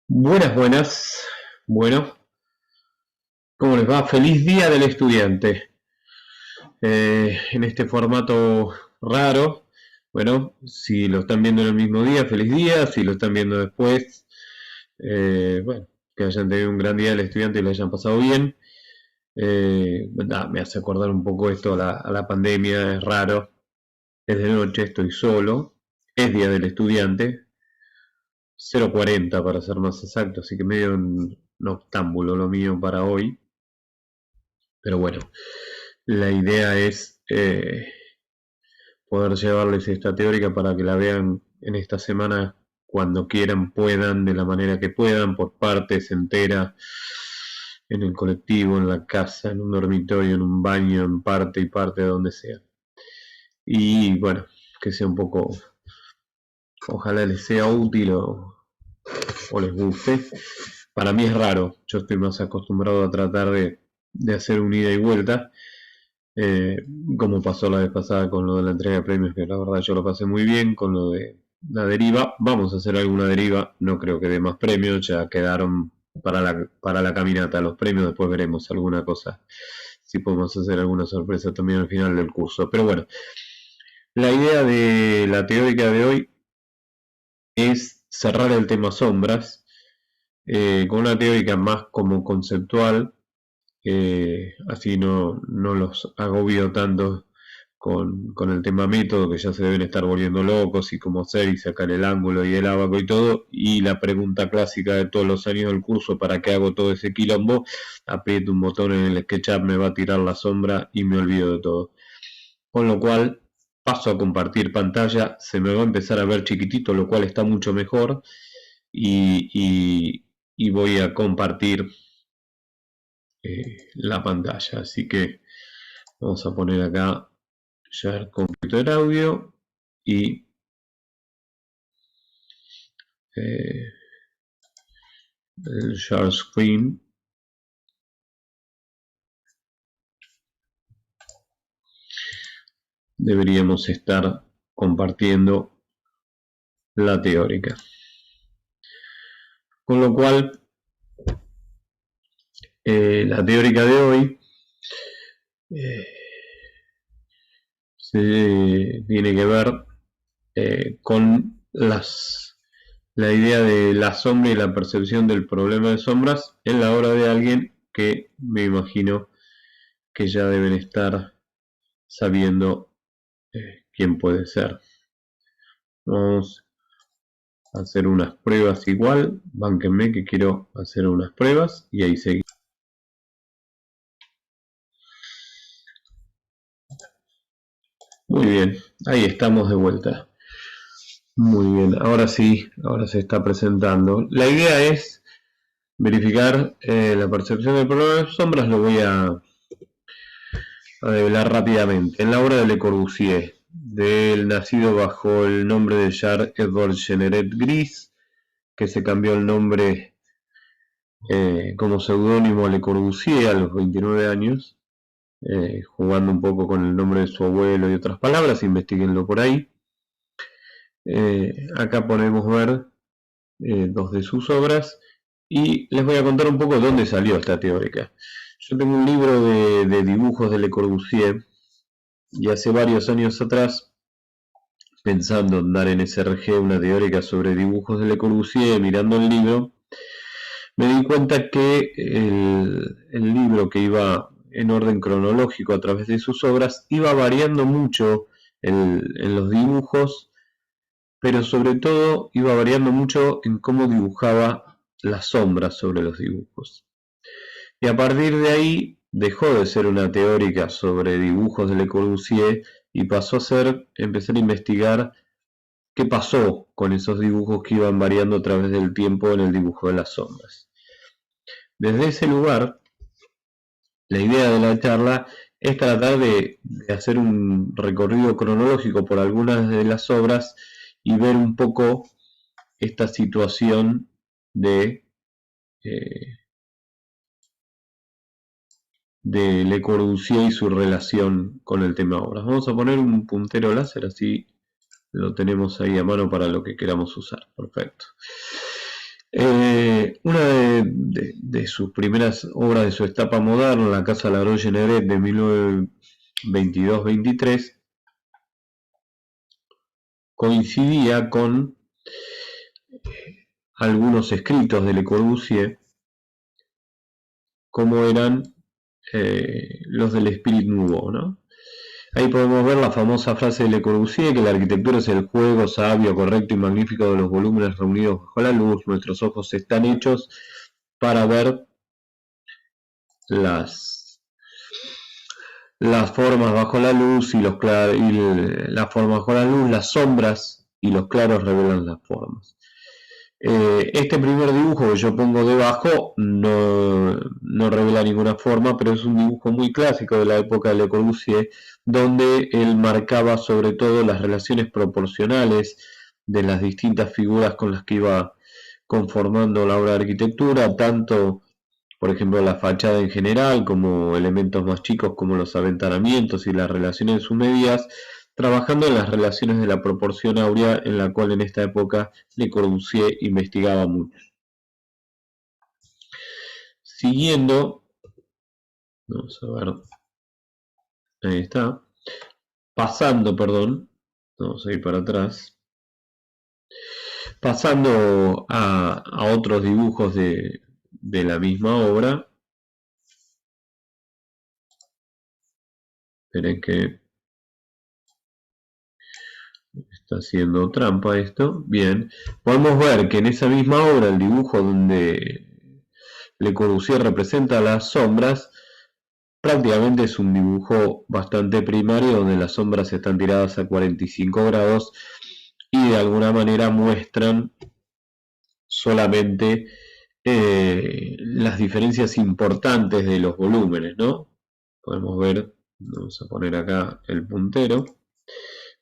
Buenas, buenas. Bueno, ¿cómo les va? Feliz Día del Estudiante. En este formato raro, bueno, si lo están viendo en el mismo día, feliz día. Si lo están viendo después, bueno, que hayan tenido un gran Día del Estudiante y lo hayan pasado bien. Me hace acordar un poco esto a la pandemia, es raro. Es de noche, estoy solo. Es Día del Estudiante. 0:40 para ser más exacto, así que medio un noctámbulo lo mío para hoy. Pero bueno, la idea es poder llevarles esta teórica para que la vean en esta semana cuando quieran, puedan, de la manera que puedan, por partes, entera, en el colectivo, en la casa, en un dormitorio, en un baño, en parte y parte, donde sea. Y bueno, que sea un poco, ojalá les sea útil o les guste. Para mí es raro, yo estoy más acostumbrado a tratar de hacer un ida y vuelta, como pasó la vez pasada con lo de la entrega de premios, que la verdad yo lo pasé muy bien. Con lo de la deriva, vamos a hacer alguna deriva, no creo que dé más premios, ya quedaron para la caminata los premios, después veremos alguna cosa, si podemos hacer alguna sorpresa también al final del curso. Pero bueno, la idea de la teórica de hoy es cerrar el tema sombras, con una teórica más como conceptual, así no los agobio tanto con el tema método, que ya se deben estar volviendo locos, y cómo hacer y sacar el ángulo y el ábaco y todo, y la pregunta clásica de todos los años del curso: ¿para qué hago todo ese quilombo? Aprieto un botón en el SketchUp, me va a tirar la sombra y me olvido de todo. Con lo cual paso a compartir pantalla, se me va a empezar a ver chiquitito, lo cual está mucho mejor, y voy a compartir la pantalla. Así que vamos a poner acá Share Computer Audio y el Share Screen. Deberíamos estar compartiendo la teórica. Con lo cual, la teórica de hoy se tiene que ver con la idea de la sombra y la percepción del problema de sombras en la obra de alguien que me imagino que ya deben estar sabiendo quién puede ser. Vamos a hacer unas pruebas igual, bánquenme que quiero hacer unas pruebas y ahí seguimos. Muy bien, ahí estamos de vuelta. Muy bien, ahora sí, ahora se está presentando. La idea es verificar la percepción del problema de sombras. Lo voy a develar rápidamente. En la obra de Le Corbusier, del nacido bajo el nombre de Charles-Edouard Generet Gris, que se cambió el nombre como seudónimo a Le Corbusier a los 29 años, jugando un poco con el nombre de su abuelo y otras palabras, investiguenlo por ahí. Acá podemos ver dos de sus obras y les voy a contar un poco dónde salió esta teórica. Yo tengo un libro de dibujos de Le Corbusier, y hace varios años atrás, pensando en dar en SRG una teórica sobre dibujos de Le Corbusier, mirando el libro, me di cuenta que el libro, que iba en orden cronológico a través de sus obras, iba variando mucho en los dibujos, pero sobre todo iba variando mucho en cómo dibujaba las sombras sobre los dibujos. Y a partir de ahí dejó de ser una teórica sobre dibujos de Le Corbusier y pasó a empezar a investigar qué pasó con esos dibujos que iban variando a través del tiempo en el dibujo de las sombras. Desde ese lugar, la idea de la charla es tratar de hacer un recorrido cronológico por algunas de las obras y ver un poco esta situación de Le Corbusier y su relación con el tema obras. Vamos a poner un puntero láser, así lo tenemos ahí a mano para lo que queramos usar. Perfecto. Una de sus primeras obras de su etapa moderna, La Casa Laroche-Generet, de 1922-23, coincidía con algunos escritos de Le Corbusier, como eran los del Esprit Nouveau, ¿no? Ahí podemos ver la famosa frase de Le Corbusier, que la arquitectura es el juego sabio, correcto y magnífico de los volúmenes reunidos bajo la luz. Nuestros ojos están hechos para ver las las formas bajo la luz y las formas bajo la luz, las sombras y los claros revelan las formas. Este primer dibujo que yo pongo debajo no revela ninguna forma, pero es un dibujo muy clásico de la época de Le Corbusier, donde él marcaba sobre todo las relaciones proporcionales de las distintas figuras con las que iba conformando la obra de arquitectura, tanto por ejemplo la fachada en general, como elementos más chicos como los aventanamientos y las relaciones submedias, trabajando en las relaciones de la proporción áurea, en la cual en esta época Le Corbusier investigaba mucho. Siguiendo, vamos a ver, ahí está, pasando, perdón, vamos a ir para atrás, pasando a otros dibujos de la misma obra. Esperen que está haciendo trampa esto. Bien, podemos ver que en esa misma obra, el dibujo donde Le Corbusier representa las sombras, prácticamente es un dibujo bastante primario donde las sombras están tiradas a 45 grados y de alguna manera muestran solamente las diferencias importantes de los volúmenes, ¿no? Podemos ver, vamos a poner acá el puntero,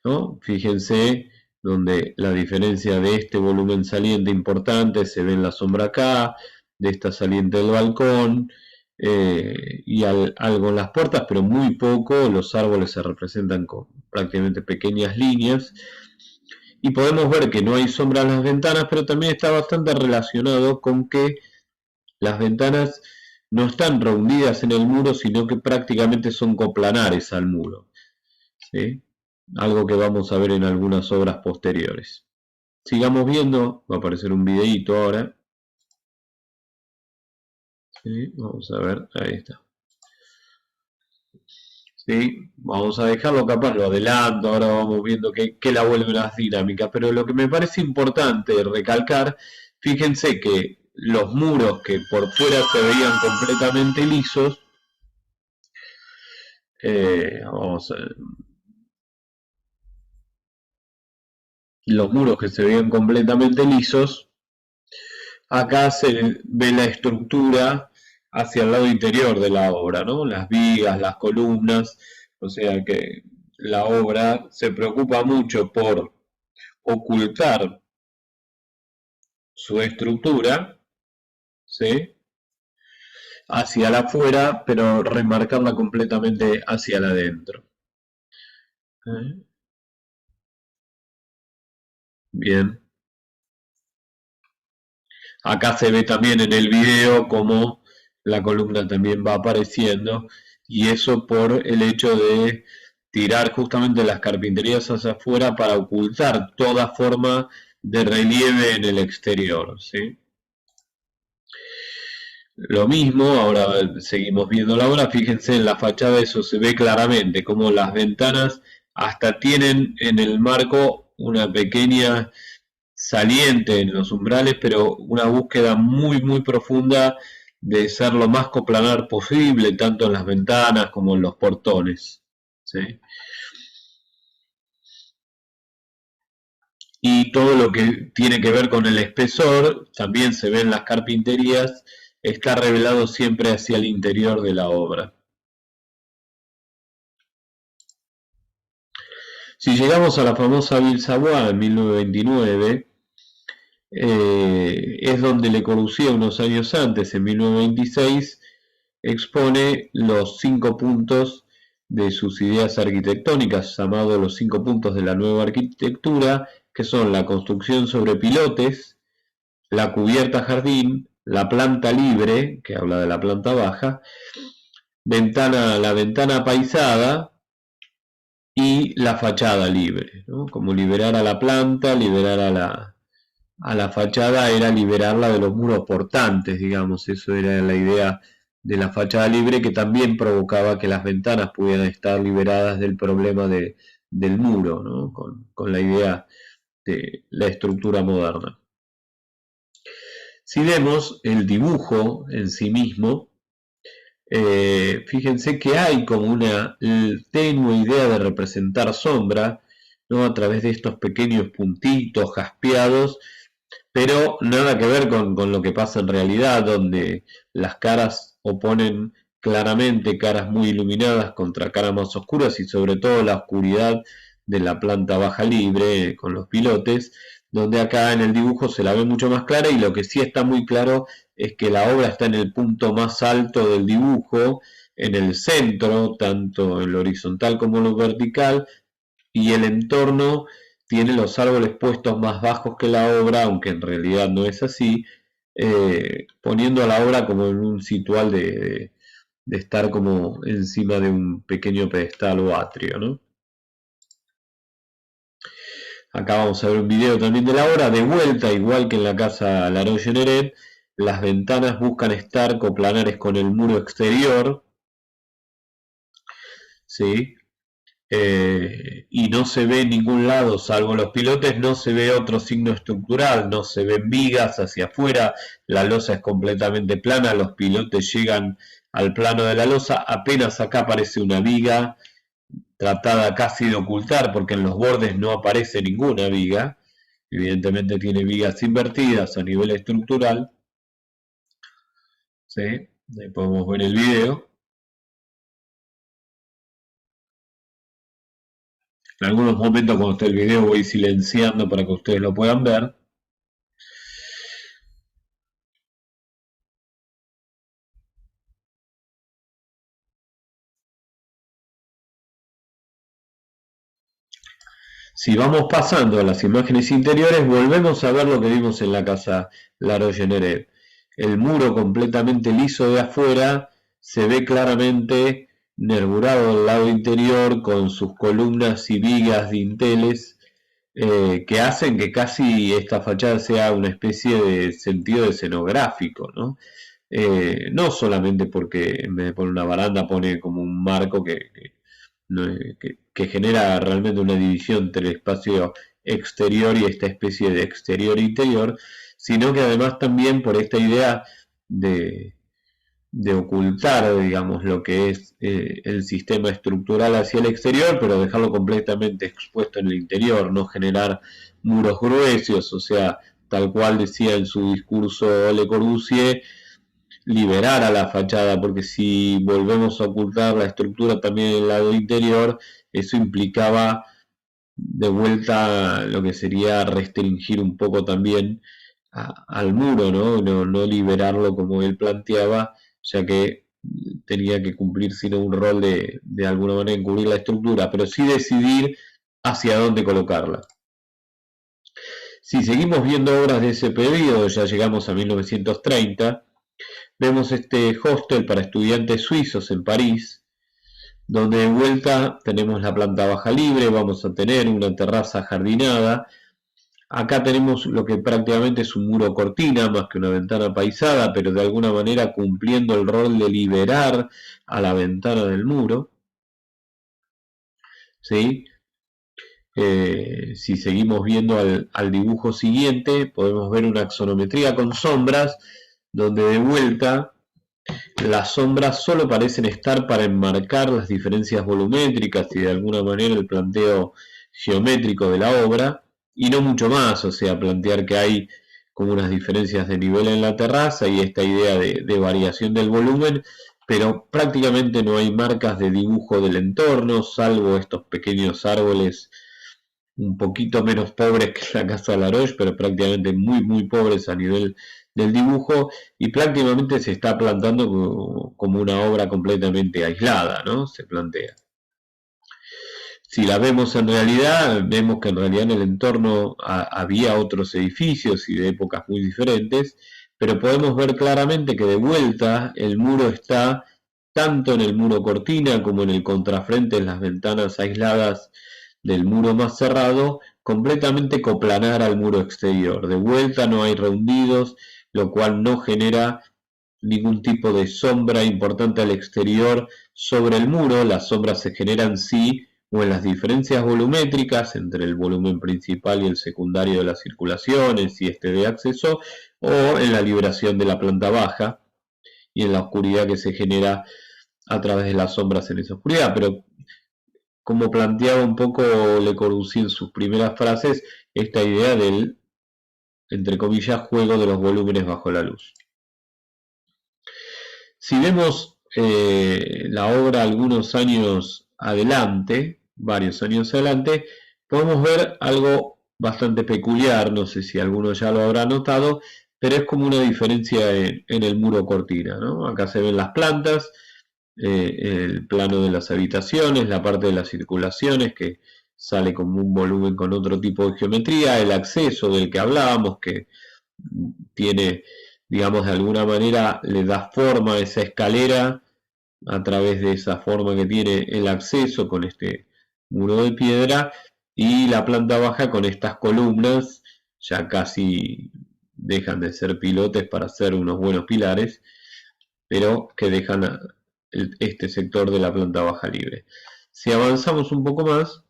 ¿no? Fíjense donde la diferencia de este volumen saliente importante se ve en la sombra acá, de esta saliente del balcón, y algo en las puertas, pero muy poco. Los árboles se representan con prácticamente pequeñas líneas. Y podemos ver que no hay sombra en las ventanas, pero también está bastante relacionado con que las ventanas no están reunidas en el muro, sino que prácticamente son coplanares al muro, ¿sí? Algo que vamos a ver en algunas obras posteriores. Sigamos viendo, va a aparecer un videíto ahora. ¿Sí? Vamos a ver, ahí está. ¿Sí? Vamos a dejarlo, capaz lo adelanto, ahora vamos viendo que la vuelve las dinámicas, pero lo que me parece importante recalcar, fíjense que los muros que por fuera se veían completamente lisos, vamos a ver, los muros que se veían completamente lisos, acá se ve la estructura hacia el lado interior de la obra, ¿no? Las vigas, las columnas, o sea que la obra se preocupa mucho por ocultar su estructura, ¿sí? Hacia la afuera, pero remarcarla completamente hacia la adentro. Bien. Acá se ve también en el video cómo la columna también va apareciendo, y eso por el hecho de tirar justamente las carpinterías hacia afuera para ocultar toda forma de relieve en el exterior, ¿sí? Lo mismo, ahora seguimos viendo la obra, fíjense en la fachada, eso se ve claramente, como las ventanas hasta tienen en el marco una pequeña saliente en los umbrales, pero una búsqueda muy profunda de ser lo más coplanar posible, tanto en las ventanas como en los portones, ¿sí? Y todo lo que tiene que ver con el espesor, también se ve en las carpinterías, está revelado siempre hacia el interior de la obra. Si llegamos a la famosa Ville Savoye en 1929, es donde Le Corbusier unos años antes, en 1926, expone los 5 puntos de sus ideas arquitectónicas, llamados los 5 puntos de la nueva arquitectura, que son la construcción sobre pilotes, la cubierta jardín, la planta libre, que habla de la planta baja, la ventana paisada y la fachada libre, ¿no? Como liberar a la planta, liberar a la fachada era liberarla de los muros portantes, digamos, eso era la idea de la fachada libre, que también provocaba que las ventanas pudieran estar liberadas del problema del muro, ¿no? Con la idea de la estructura moderna. Si vemos el dibujo en sí mismo, fíjense que hay como una tenue idea de representar sombra, ¿no? A través de estos pequeños puntitos jaspeados, pero nada que ver con lo que pasa en realidad, donde las caras oponen claramente caras muy iluminadas contra caras más oscuras y sobre todo la oscuridad de la planta baja libre con los pilotes, donde acá en el dibujo se la ve mucho más clara y lo que sí está muy claro es que la obra está en el punto más alto del dibujo, en el centro, tanto en lo horizontal como en lo vertical, y el entorno tiene los árboles puestos más bajos que la obra, aunque en realidad no es así, poniendo a la obra como en un situal de estar como encima de un pequeño pedestal o atrio, ¿no? Acá vamos a ver un video también de la obra, de vuelta, igual que en la casa Laroche-Neret, las ventanas buscan estar coplanares con el muro exterior, ¿sí? Y no se ve en ningún lado, salvo los pilotes, no se ve otro signo estructural, no se ven vigas hacia afuera, la losa es completamente plana, los pilotes llegan al plano de la losa, apenas acá aparece una viga tratada casi de ocultar, porque en los bordes no aparece ninguna viga, evidentemente tiene vigas invertidas a nivel estructural, ¿sí? Ahí podemos ver el video. En algunos momentos cuando esté el video voy silenciando para que ustedes lo puedan ver. Si vamos pasando a las imágenes interiores, volvemos a ver lo que vimos en la casa Laroche-Neret. El muro completamente liso de afuera se ve claramente nervurado del lado interior con sus columnas y vigas dinteles que hacen que casi esta fachada sea una especie de sentido escenográfico, ¿no? No solamente porque en vez de poner una baranda pone como un marco que genera realmente una división entre el espacio exterior y esta especie de exterior-interior, sino que además también por esta idea de, de ocultar, digamos, lo que es el sistema estructural hacia el exterior, pero dejarlo completamente expuesto en el interior, no generar muros gruesos, o sea, tal cual decía en su discurso Le Corbusier, liberar a la fachada, porque si volvemos a ocultar la estructura también en el lado interior, eso implicaba de vuelta lo que sería restringir un poco también al muro, ¿no? No liberarlo como él planteaba, ya que tenía que cumplir sino un rol de alguna manera encubrir la estructura, pero sí decidir hacia dónde colocarla. Si seguimos viendo obras de ese periodo, ya llegamos a 1930, vemos este hostel para estudiantes suizos en París, donde de vuelta tenemos la planta baja libre, vamos a tener una terraza jardinada. Acá tenemos lo que prácticamente es un muro cortina, más que una ventana paisada, pero de alguna manera cumpliendo el rol de liberar a la ventana del muro, ¿sí? Si seguimos viendo al dibujo siguiente, podemos ver una axonometría con sombras, donde de vuelta las sombras solo parecen estar para enmarcar las diferencias volumétricas y de alguna manera el planteo geométrico de la obra, y no mucho más, o sea, plantear que hay como unas diferencias de nivel en la terraza y esta idea de variación del volumen, pero prácticamente no hay marcas de dibujo del entorno, salvo estos pequeños árboles un poquito menos pobres que la casa de Laroche, pero prácticamente muy pobres a nivel del dibujo, y prácticamente se está plantando como una obra completamente aislada, ¿no? Se plantea. Si la vemos en realidad, vemos que en realidad en el entorno había otros edificios y de épocas muy diferentes, pero podemos ver claramente que de vuelta el muro está tanto en el muro cortina como en el contrafrente, en las ventanas aisladas del muro más cerrado, completamente coplanar al muro exterior. De vuelta no hay rehundidos, lo cual no genera ningún tipo de sombra importante al exterior sobre el muro. Las sombras se generan sí o en las diferencias volumétricas entre el volumen principal y el secundario de las circulaciones y este de acceso, o en la liberación de la planta baja, y en la oscuridad que se genera a través de las sombras en esa oscuridad. Pero como planteaba un poco Le Corbusier en sus primeras frases, esta idea del, entre comillas, juego de los volúmenes bajo la luz. Si vemos la obra algunos años adelante, varios años adelante, podemos ver algo bastante peculiar, no sé si alguno ya lo habrá notado, pero es como una diferencia en el muro cortina, ¿no? Acá se ven las plantas, el plano de las habitaciones, la parte de las circulaciones que sale como un volumen con otro tipo de geometría, el acceso del que hablábamos que tiene, digamos, de alguna manera le da forma a esa escalera a través de esa forma que tiene el acceso con este muro de piedra, y la planta baja con estas columnas ya casi dejan de ser pilotes para ser unos buenos pilares, pero que dejan este sector de la planta baja libre. Si avanzamos un poco más,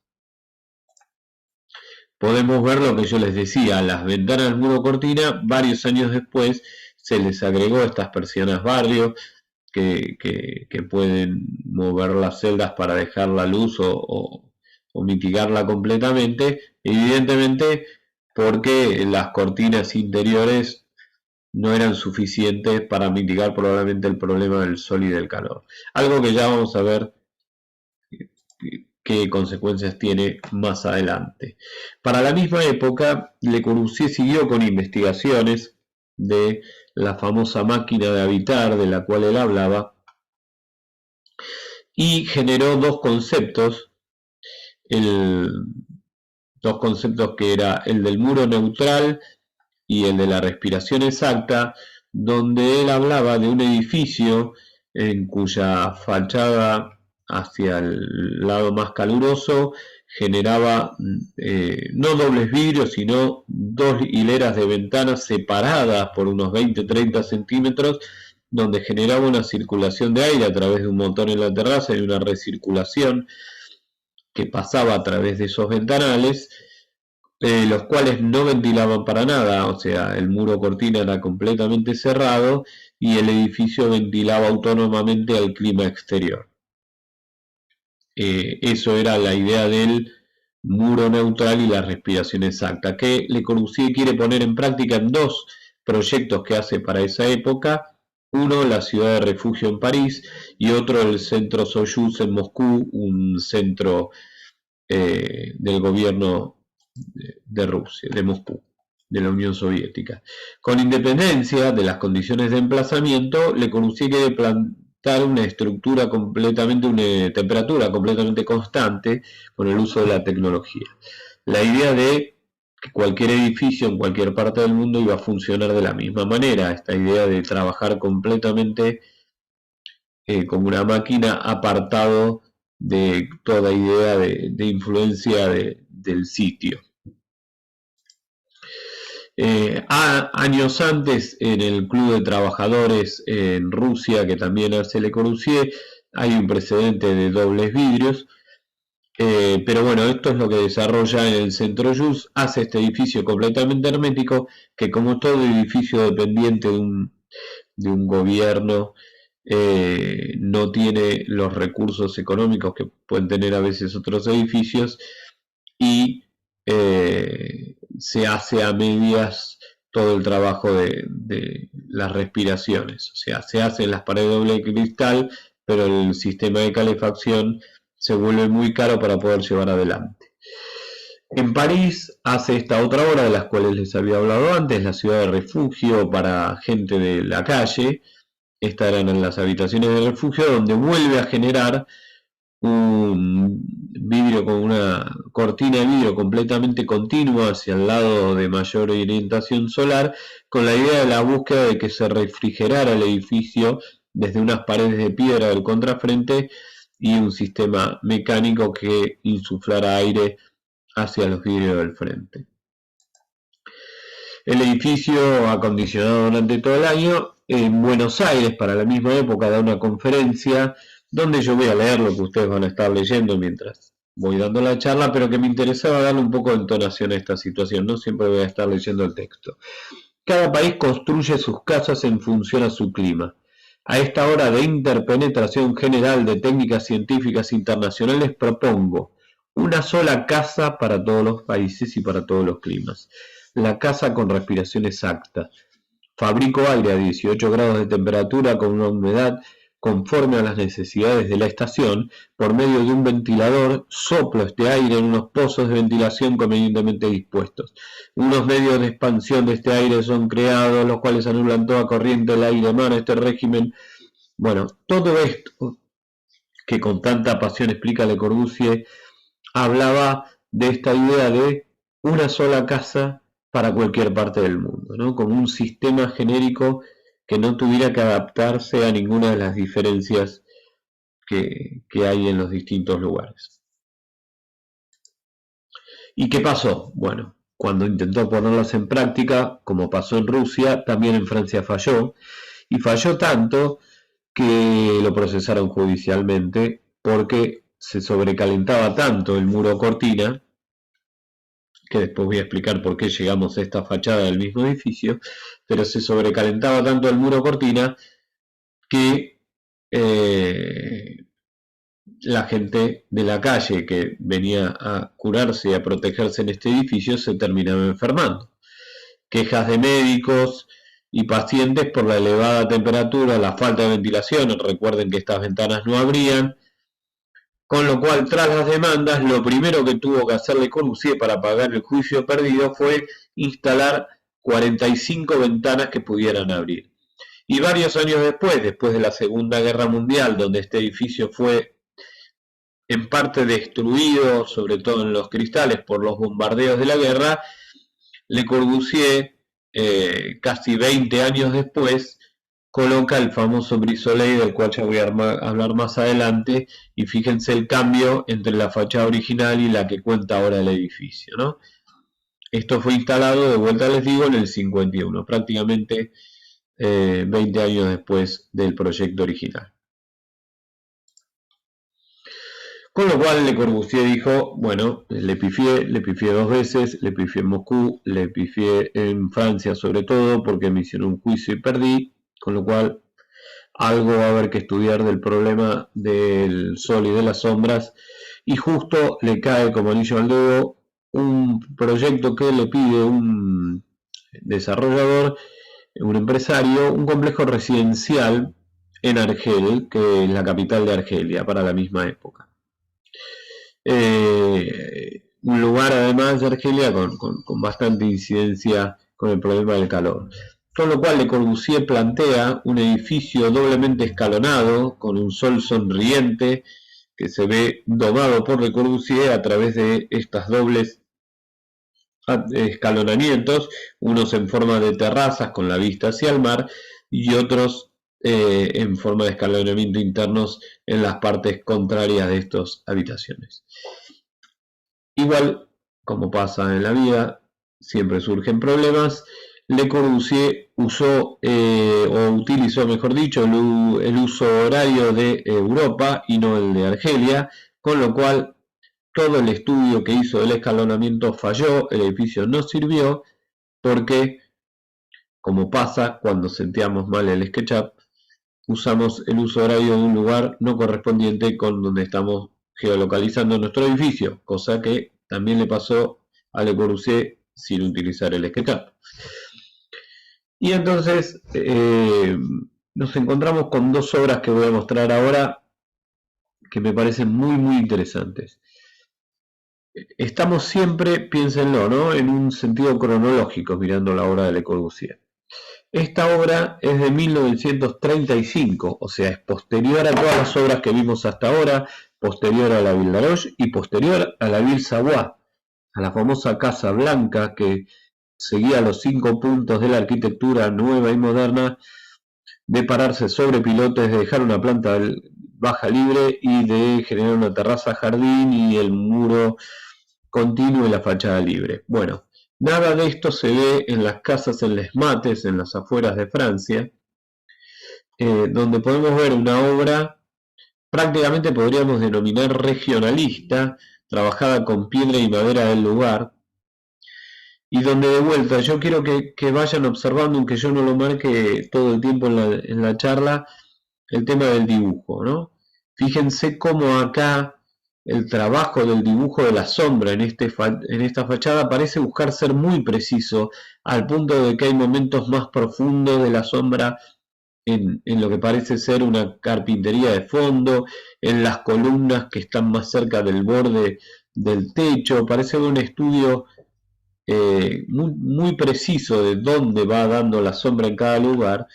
podemos ver lo que yo les decía, las ventanas del muro cortina. Varios años después se les agregó estas persianas barrio que pueden mover las celdas para dejar la luz o mitigarla completamente, evidentemente porque las cortinas interiores no eran suficientes para mitigar probablemente el problema del sol y del calor. Algo que ya vamos a ver qué consecuencias tiene más adelante. Para la misma época, Le Corbusier siguió con investigaciones de la famosa máquina de habitar de la cual él hablaba y generó dos conceptos, dos conceptos que era el del muro neutral y el de la respiración exacta, donde él hablaba de un edificio en cuya fachada hacia el lado más caluroso generaba no dobles vidrios, sino dos hileras de ventanas separadas por unos 20-30 centímetros, donde generaba una circulación de aire a través de un motor en la terraza y una recirculación que pasaba a través de esos ventanales, los cuales no ventilaban para nada, o sea, el muro cortina era completamente cerrado y el edificio ventilaba autónomamente al clima exterior. Eso era la idea del muro neutral y la respiración exacta, que Le Corbusier quiere poner en práctica en dos proyectos que hace para esa época. Uno, la ciudad de refugio en París, y otro, el centro Soyuz en Moscú, un centro del gobierno de Rusia, de Moscú, de la Unión Soviética. Con independencia de las condiciones de emplazamiento, Le Corbusier quiere plantar una estructura completamente, una temperatura completamente constante con el uso de la tecnología. La idea de que cualquier edificio en cualquier parte del mundo iba a funcionar de la misma manera, esta idea de trabajar completamente como una máquina, apartado de toda idea de influencia del sitio. Años antes, en el Club de Trabajadores en Rusia, que también hace Le Corbusier, hay un precedente de dobles vidrios, pero bueno, esto es lo que desarrolla en el Centro Soyuz. Hace este edificio completamente hermético, que como todo edificio dependiente de un gobierno, no tiene los recursos económicos que pueden tener a veces otros edificios, y se hace a medias todo el trabajo de las respiraciones, o sea, se hacen las paredes de doble cristal, pero el sistema de calefacción se vuelve muy caro para poder llevar adelante. En París hace esta otra obra de las cuales les había hablado antes, la ciudad de refugio para gente de la calle. Estas eran en las habitaciones de refugio, donde vuelve a generar un vidrio con una cortina de vidrio completamente continua hacia el lado de mayor orientación solar, con la idea de la búsqueda de que se refrigerara el edificio desde unas paredes de piedra del contrafrente y un sistema mecánico que insuflara aire hacia los vidrios del frente. El edificio acondicionado durante todo el año. En Buenos Aires, para la misma época, da una conferencia donde yo voy a leer lo que ustedes van a estar leyendo mientras voy dando la charla, pero que me interesaba darle un poco de entonación a esta situación, no siempre voy a estar leyendo el texto. Cada país construye sus casas en función a su clima. A esta hora de interpenetración general de técnicas científicas internacionales propongo una sola casa para todos los países y para todos los climas. La casa con respiración exacta. Fabrico aire a 18 grados de temperatura con una humedad conforme a las necesidades de la estación. Por medio de un ventilador soplo este aire en unos pozos de ventilación convenientemente dispuestos. Unos medios de expansión de este aire son creados, los cuales anulan toda corriente del aire emana este régimen. Bueno, todo esto que con tanta pasión explica Le Corbusier hablaba de esta idea de una sola casa para cualquier parte del mundo, ¿no? Como un sistema genérico que no tuviera que adaptarse a ninguna de las diferencias que hay en los distintos lugares. ¿Y qué pasó? Bueno, cuando intentó ponerlas en práctica, como pasó en Rusia, también en Francia falló, y falló tanto que lo procesaron judicialmente porque se sobrecalentaba tanto el muro cortina, que después voy a explicar por qué llegamos a esta fachada del mismo edificio, pero se sobrecalentaba tanto el muro cortina que la gente de la calle que venía a curarse y a protegerse en este edificio se terminaba enfermando. Quejas de médicos y pacientes por la elevada temperatura, la falta de ventilación, recuerden que estas ventanas no abrían, con lo cual tras las demandas lo primero que tuvo que hacer Le Corbusier para pagar el juicio perdido fue instalar 45 ventanas que pudieran abrir. Y varios años después de la Segunda Guerra Mundial, donde este edificio fue en parte destruido, sobre todo en los cristales, por los bombardeos de la guerra, Le Corbusier, casi 20 años después, coloca el famoso Brise-Soleil, del cual ya voy a hablar más adelante, y fíjense el cambio entre la fachada original y la que cuenta ahora el edificio, ¿no? Esto fue instalado, de vuelta les digo, en el 51, prácticamente 20 años después del proyecto original. Con lo cual Le Corbusier dijo, bueno, le pifié 2 veces, le pifié en Moscú, le pifié en Francia sobre todo, porque me hicieron un juicio y perdí, con lo cual algo va a haber que estudiar del problema del sol y de las sombras, y justo le cae como anillo al dedo un proyecto que le pide un desarrollador, un empresario, un complejo residencial en Argel, que es la capital de Argelia para la misma época. Un lugar además de Argelia con bastante incidencia con el problema del calor. Con lo cual Le Corbusier plantea un edificio doblemente escalonado, con un sol sonriente, que se ve domado por Le Corbusier a través de estas dobles escalonamientos, unos en forma de terrazas con la vista hacia el mar y otros en forma de escalonamiento internos en las partes contrarias de estas habitaciones. Igual, como pasa en la vida, siempre surgen problemas. Le Corbusier usó o utilizó, mejor dicho, el uso horario de Europa y no el de Argelia, con lo cual todo el estudio que hizo del escalonamiento falló, el edificio no sirvió porque, como pasa cuando seteamos mal el SketchUp, usamos el uso horario de un lugar no correspondiente con donde estamos geolocalizando nuestro edificio, cosa que también le pasó a Le Corbusier sin utilizar el SketchUp. Y entonces nos encontramos con 2 obras que voy a mostrar ahora que me parecen muy interesantes. Estamos siempre, piénsenlo, ¿no?, en un sentido cronológico mirando la obra de Le Corbusier. Esta obra es de 1935, o sea, es posterior a todas las obras que vimos hasta ahora, posterior a la Ville d'Arroche y posterior a la Ville Savoie, a la famosa Casa Blanca que seguía los 5 puntos de la arquitectura nueva y moderna de pararse sobre pilotes, de dejar una planta baja libre y de generar una terraza jardín y el muro continuo y la fachada libre. Bueno, nada de esto se ve en las casas en Les Mates, en las afueras de Francia, donde podemos ver una obra prácticamente podríamos denominar regionalista, trabajada con piedra y madera del lugar, y donde de vuelta yo quiero que vayan observando, aunque yo no lo marque todo el tiempo en la charla, el tema del dibujo, ¿no? Fíjense cómo acá el trabajo del dibujo de la sombra en esta fachada parece buscar ser muy preciso, al punto de que hay momentos más profundos de la sombra en lo que parece ser una carpintería de fondo, en las columnas que están más cerca del borde del techo. Parece un estudio muy preciso de dónde va dando la sombra en cada lugar,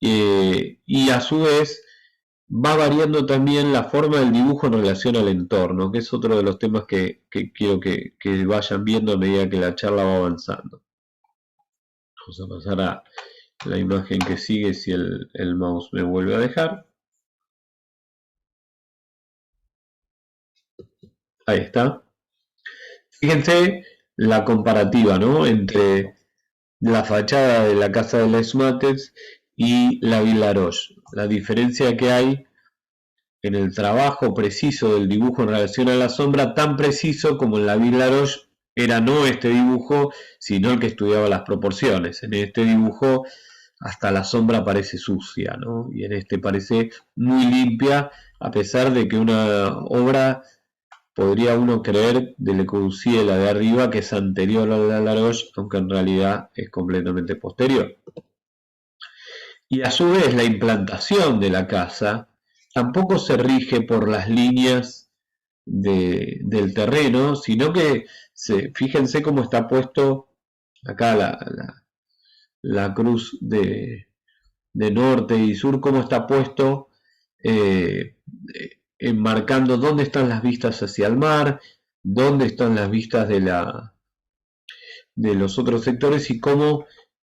y a su vez va variando también la forma del dibujo en relación al entorno, que es otro de los temas que quiero que vayan viendo a medida que la charla va avanzando. Vamos a pasar a la imagen que sigue si el mouse me vuelve a dejar. Ahí está. Fíjense la comparativa, ¿no?, entre la fachada de la casa de Les Mates y la Villa Roche. La diferencia que hay en el trabajo preciso del dibujo en relación a la sombra, tan preciso como en la Villa Roche era no este dibujo, sino el que estudiaba las proporciones. En este dibujo hasta la sombra parece sucia, ¿no? Y en este parece muy limpia, a pesar de que una obra, podría uno creer, de Le Corbusier, la de arriba, que es anterior a la Laroche, aunque en realidad es completamente posterior. Y a su vez la implantación de la casa tampoco se rige por las líneas del terreno, sino que fíjense cómo está puesto acá la cruz de norte y sur, cómo está puesto, eh, enmarcando dónde están las vistas hacia el mar, dónde están las vistas de los otros sectores, y cómo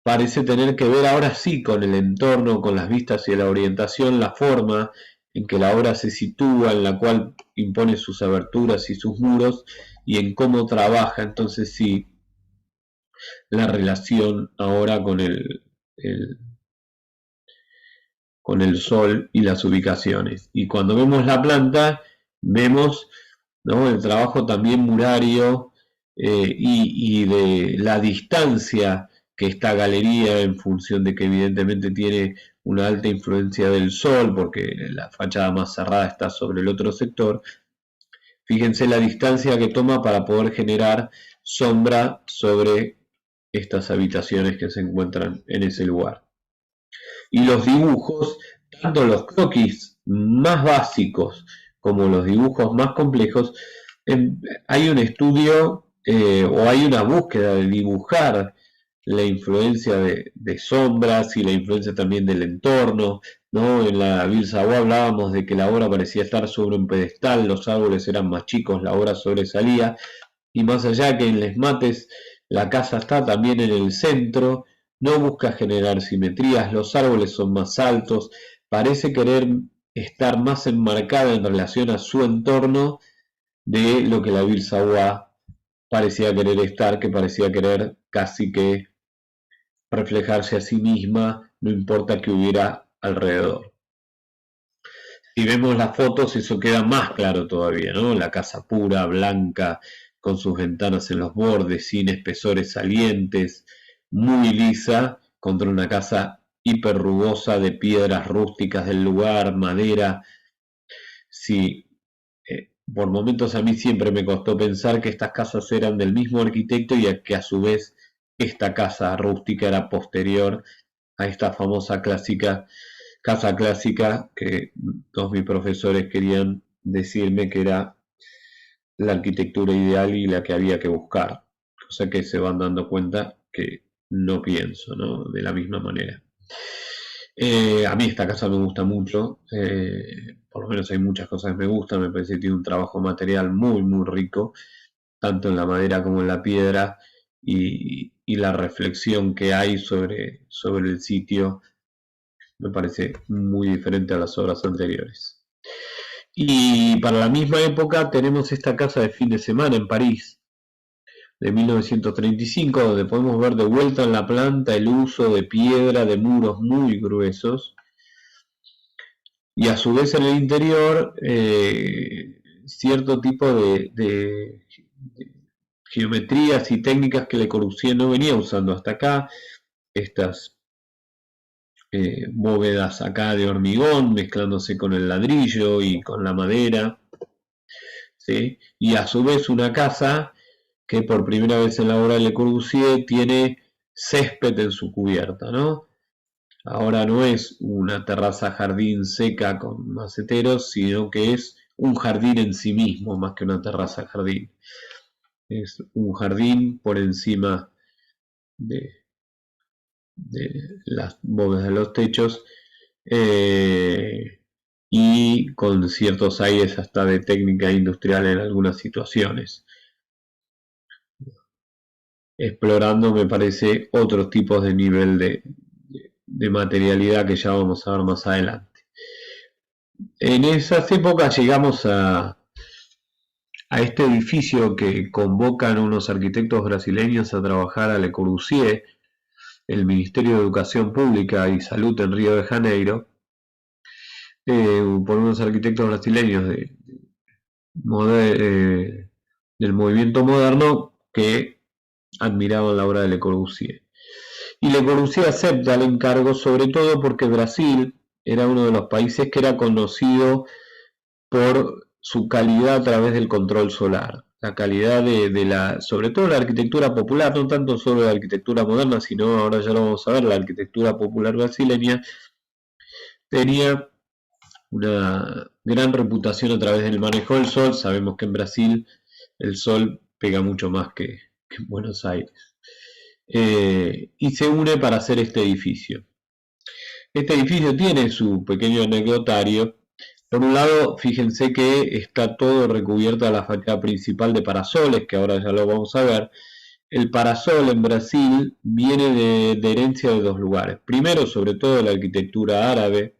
parece tener que ver ahora sí con el entorno, con las vistas y la orientación, la forma en que la obra se sitúa, en la cual impone sus aberturas y sus muros, y en cómo trabaja entonces sí la relación ahora con el sol y las ubicaciones. Y cuando vemos la planta, vemos, ¿no?, el trabajo también murario, y de la distancia que esta galería, en función de que evidentemente tiene una alta influencia del sol, porque la fachada más cerrada está sobre el otro sector. Fíjense la distancia que toma para poder generar sombra sobre estas habitaciones que se encuentran en ese lugar. Y los dibujos, tanto los croquis más básicos como los dibujos más complejos, hay un estudio, o hay una búsqueda de dibujar la influencia de sombras y la influencia también del entorno, ¿no? En la Ville Savoye hablábamos de que la obra parecía estar sobre un pedestal, los árboles eran más chicos, la obra sobresalía, y más allá que en Les Mates la casa está también en el centro, no busca generar simetrías, los árboles son más altos, parece querer estar más enmarcada en relación a su entorno de lo que la Ville Savoye parecía querer estar, que parecía querer casi que reflejarse a sí misma, no importa que hubiera alrededor. Si vemos las fotos, eso queda más claro todavía, ¿no? La casa pura, blanca, con sus ventanas en los bordes, sin espesores salientes, muy lisa, contra una casa hiper rugosa de piedras rústicas del lugar, madera. Sí, por momentos a mí siempre me costó pensar que estas casas eran del mismo arquitecto, y que a su vez esta casa rústica era posterior a esta famosa casa clásica que todos mis profesores querían decirme que era la arquitectura ideal y la que había que buscar, cosa que se van dando cuenta que no pienso, ¿no?, de la misma manera. A mí esta casa me gusta mucho, por lo menos hay muchas cosas que me gustan, me parece que tiene un trabajo material muy rico, tanto en la madera como en la piedra, y la reflexión que hay sobre el sitio me parece muy diferente a las obras anteriores. Y para la misma época tenemos esta casa de fin de semana en París, de 1935, donde podemos ver de vuelta en la planta el uso de piedra, de muros muy gruesos, y a su vez en el interior cierto tipo de geometrías y técnicas que Le Corbusier no venía usando hasta acá, estas bóvedas acá de hormigón mezclándose con el ladrillo y con la madera, ¿sí? Y a su vez una casa que por primera vez en la obra de Le Corbusier tiene césped en su cubierta, ¿no? Ahora no es una terraza jardín seca con maceteros, sino que es un jardín en sí mismo, más que una terraza jardín. Es un jardín por encima de, de las bóvedas de los techos, y con ciertos aires hasta de técnica industrial en algunas situaciones, explorando, me parece, otros tipos de nivel de materialidad que ya vamos a ver más adelante. En esas épocas llegamos a este edificio que convocan unos arquitectos brasileños a trabajar a Le Corbusier, el Ministerio de Educación Pública y Salud en Río de Janeiro, por unos arquitectos brasileños del movimiento moderno que admiraban la obra de Le Corbusier. Y Le Corbusier acepta el encargo, sobre todo porque Brasil era uno de los países que era conocido por su calidad a través del control solar, la calidad sobre todo la arquitectura popular, no tanto solo la arquitectura moderna, sino, ahora ya lo vamos a ver, la arquitectura popular brasileña, tenía una gran reputación a través del manejo del sol. Sabemos que en Brasil el sol pega mucho más que en Buenos Aires. Y se une para hacer este edificio. Este edificio tiene su pequeño anecdotario. Por un lado, fíjense que está todo recubierto a la fachada principal de parasoles, que ahora ya lo vamos a ver. El parasol en Brasil viene de herencia de dos lugares. Primero, sobre todo, la arquitectura árabe,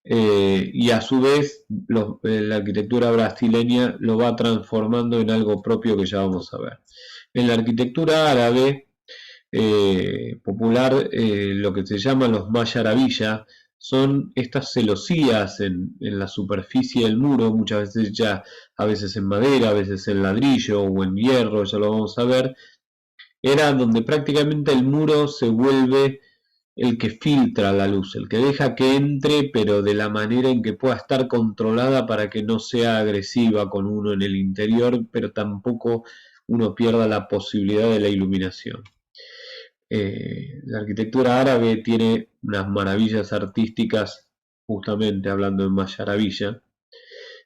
y a su vez la arquitectura brasileña lo va transformando en algo propio que ya vamos a ver. En la arquitectura árabe popular, lo que se llaman los mayarabillas son estas celosías en la superficie del muro, muchas veces ya, a veces en madera, a veces en ladrillo o en hierro, ya lo vamos a ver. Era donde prácticamente el muro se vuelve el que filtra la luz, el que deja que entre, pero de la manera en que pueda estar controlada para que no sea agresiva con uno en el interior, pero tampoco uno pierda la posibilidad de la iluminación. La arquitectura árabe tiene unas maravillas artísticas, justamente hablando en Mayaravilla,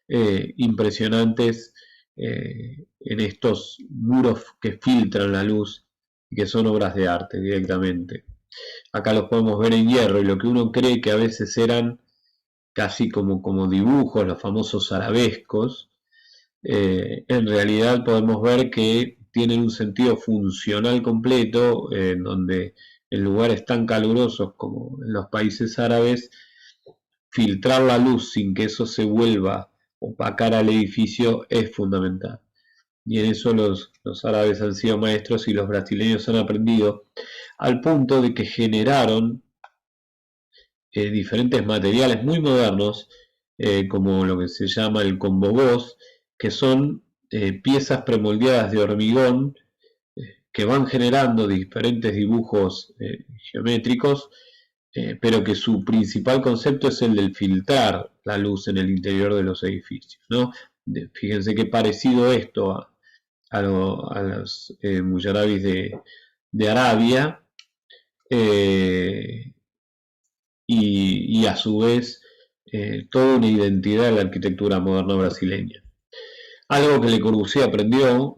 impresionantes, en estos muros que filtran la luz y que son obras de arte directamente. Acá los podemos ver en hierro, y lo que uno cree que a veces eran casi como dibujos, los famosos arabescos, en realidad podemos ver que tienen un sentido funcional completo, donde en lugares tan calurosos como en los países árabes, filtrar la luz sin que eso se vuelva opacar al edificio es fundamental. Y en eso los árabes han sido maestros y los brasileños han aprendido, al punto de que generaron diferentes materiales muy modernos, como lo que se llama el combogós, que son piezas premoldeadas de hormigón, que van generando diferentes dibujos geométricos, pero que su principal concepto es el del filtrar la luz en el interior de los edificios, ¿no? Fíjense qué parecido esto a los muyarabis de Arabia, y a su vez toda una identidad de la arquitectura moderna brasileña. Algo que Le Corbusier aprendió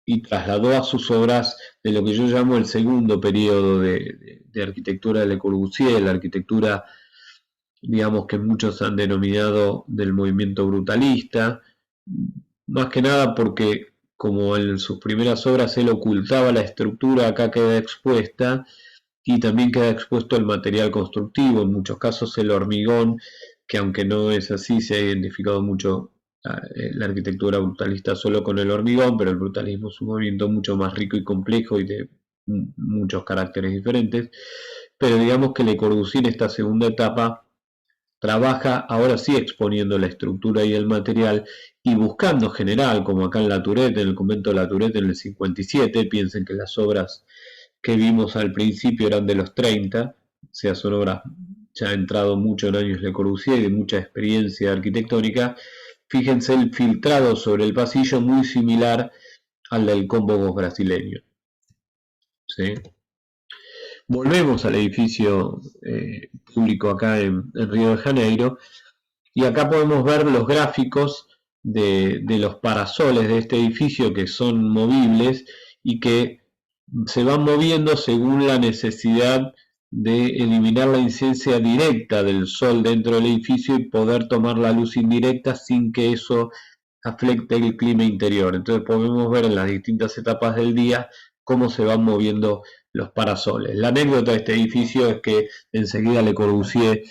y trasladó a sus obras de lo que yo llamo el segundo periodo de arquitectura de Le Corbusier, la arquitectura, digamos, que muchos han denominado del movimiento brutalista, más que nada porque, como en sus primeras obras él ocultaba la estructura, acá queda expuesta, y también queda expuesto el material constructivo, en muchos casos el hormigón, que aunque no es así, se ha identificado mucho la arquitectura brutalista solo con el hormigón, pero el brutalismo es un movimiento mucho más rico y complejo y de muchos caracteres diferentes. Pero digamos que Le Corbusier en esta segunda etapa trabaja ahora sí exponiendo la estructura y el material y buscando general, como acá en La Tourette, en el convento de La Tourette en el 57, piensen que las obras que vimos al principio eran de los 30, sea, son obras ya ha entrado mucho en años Le Corbusier y de mucha experiencia arquitectónica. Fíjense el filtrado sobre el pasillo muy similar al del Combogos brasileño. ¿Sí? Volvemos al edificio público acá en Río de Janeiro y acá podemos ver los gráficos de los parasoles de este edificio que son movibles y que se van moviendo según la necesidad de eliminar la incidencia directa del sol dentro del edificio y poder tomar la luz indirecta sin que eso afecte el clima interior. Entonces podemos ver en las distintas etapas del día cómo se van moviendo los parasoles. La anécdota de este edificio es que enseguida Le Corbusier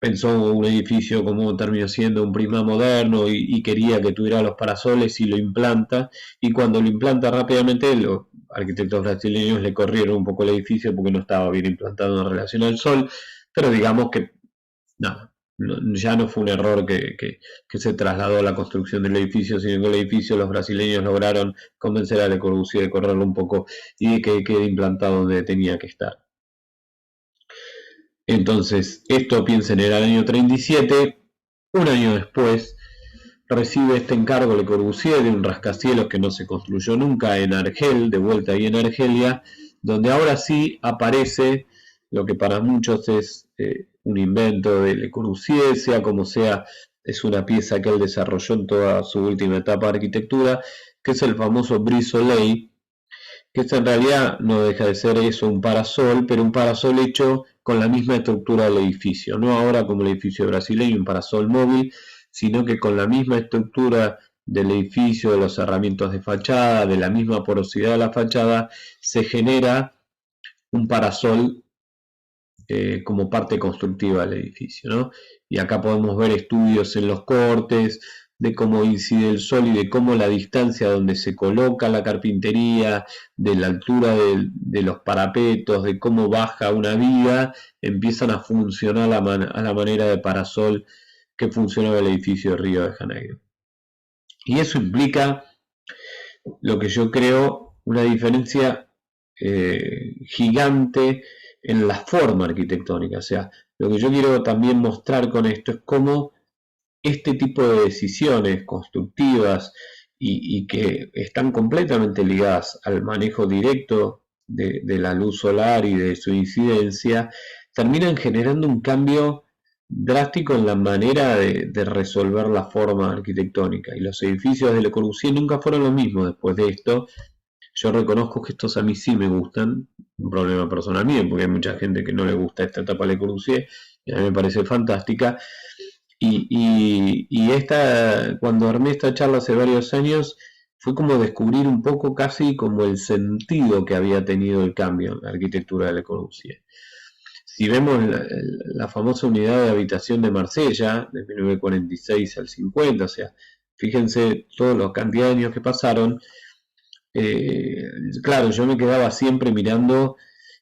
pensó un edificio como terminó siendo un prisma moderno y quería que tuviera los parasoles y lo implanta, y cuando lo implanta rápidamente los arquitectos brasileños le corrieron un poco el edificio porque no estaba bien implantado en relación al sol, pero digamos que nada, ya no fue un error que se trasladó a la construcción del edificio, sino que el edificio los brasileños lograron convencer a Le Corbusier de correrlo un poco y de que quede implantado donde tenía que estar. Entonces, esto piensen en el año 37, un año después recibe este encargo Le Corbusier de un rascacielos que no se construyó nunca en Argel, de vuelta ahí en Argelia, donde ahora sí aparece lo que para muchos es un invento de Le Corbusier, sea como sea, es una pieza que él desarrolló en toda su última etapa de arquitectura, que es el famoso Brise Soleil, que esto en realidad no deja de ser eso, un parasol, pero un parasol hecho con la misma estructura del edificio, no ahora como el edificio brasileño, un parasol móvil, sino que con la misma estructura del edificio, de los cerramientos de fachada, de la misma porosidad de la fachada, se genera un parasol como parte constructiva del edificio, ¿no? Y acá podemos ver estudios en los cortes, de cómo incide el sol y de cómo la distancia donde se coloca la carpintería, de la altura de los parapetos, de cómo baja una viga, empiezan a funcionar a la manera de parasol que funcionaba el edificio de Río de Janeiro. Y eso implica lo que yo creo una diferencia gigante en la forma arquitectónica. O sea, lo que yo quiero también mostrar con esto es cómo este tipo de decisiones constructivas y que están completamente ligadas al manejo directo de la luz solar y de su incidencia, terminan generando un cambio drástico en la manera de resolver la forma arquitectónica. Y los edificios de Le Corbusier nunca fueron lo mismo después de esto. Yo reconozco que estos a mí sí me gustan, un problema personal mío, porque hay mucha gente que no le gusta esta etapa de Le Corbusier, y a mí me parece fantástica. Y cuando armé esta charla hace varios años, fue como descubrir un poco casi como el sentido que había tenido el cambio en la arquitectura de Le Corbusier. Si vemos la famosa unidad de habitación de Marsella, de 1946 al 50, o sea, fíjense toda la cantidad de años que pasaron. Claro, yo me quedaba siempre mirando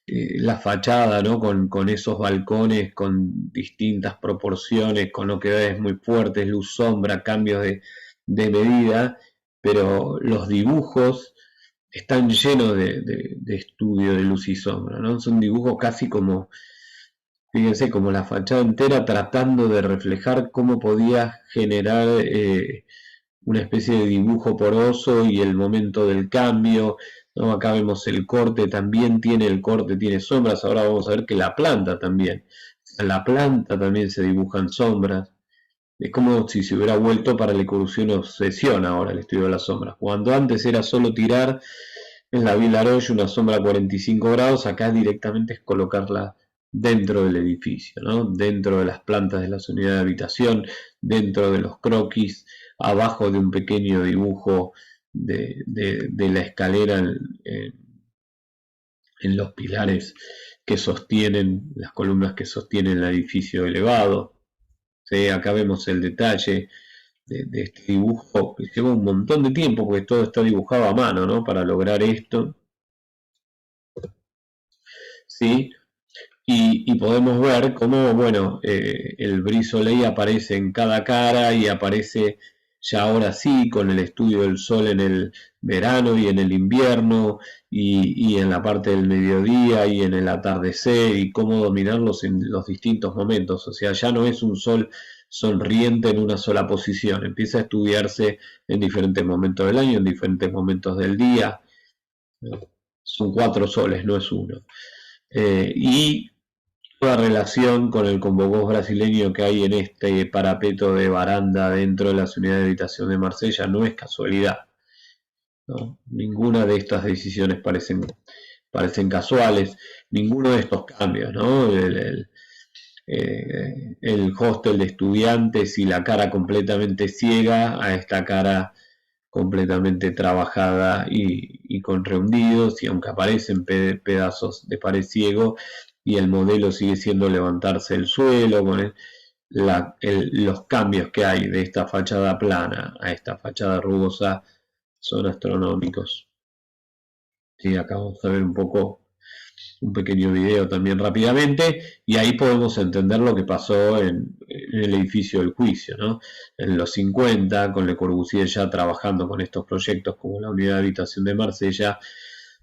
la fachada, ¿no? Con esos balcones, con distintas proporciones, con lo que es muy fuerte, luz, sombra, cambios de medida, pero los dibujos están llenos de estudio de luz y sombra, ¿no? Son dibujos casi como, fíjense, como la fachada entera tratando de reflejar cómo podía generar una especie de dibujo poroso y el momento del cambio, ¿no? Acá vemos el corte, también tiene el corte, tiene sombras, ahora vamos a ver que la planta también, en la planta también se dibujan sombras, es como si se hubiera vuelto para Le Corbusier una obsesión ahora el estudio de las sombras, cuando antes era solo tirar en la Villaroche una sombra a 45 grados, acá directamente es colocarla dentro del edificio, ¿no? Dentro de las plantas de las unidades de habitación, dentro de los croquis, abajo de un pequeño dibujo de la escalera en los pilares que sostienen, las columnas que sostienen el edificio elevado. ¿Sí? Acá vemos el detalle de este dibujo, que lleva un montón de tiempo porque todo está dibujado a mano, ¿no? Para lograr esto. ¿Sí? Y podemos ver cómo, bueno, el Brise Soleil aparece en cada cara y aparece ya ahora sí, con el estudio del sol en el verano y en el invierno, y en la parte del mediodía y en el atardecer, y cómo dominarlos en los distintos momentos. O sea, ya no es un sol sonriente en una sola posición, empieza a estudiarse en diferentes momentos del año, en diferentes momentos del día. Son 4 soles, no es uno. Y la relación con el Convocós brasileño que hay en este parapeto de baranda dentro de las unidades de habitación de Marsella no es casualidad, ¿no? Ninguna de estas decisiones parecen casuales, ninguno de estos cambios, ¿no? El hostel de estudiantes y la cara completamente ciega a esta cara completamente trabajada y con rehundidos, y aunque aparecen pedazos de pared ciego, y el modelo sigue siendo levantarse el suelo, con los cambios que hay de esta fachada plana a esta fachada rugosa son astronómicos. Sí, acá vamos a ver un pequeño video también rápidamente, y ahí podemos entender lo que pasó en el edificio del juicio, ¿no? En los 50, con Le Corbusier ya trabajando con estos proyectos como la unidad de habitación de Marsella,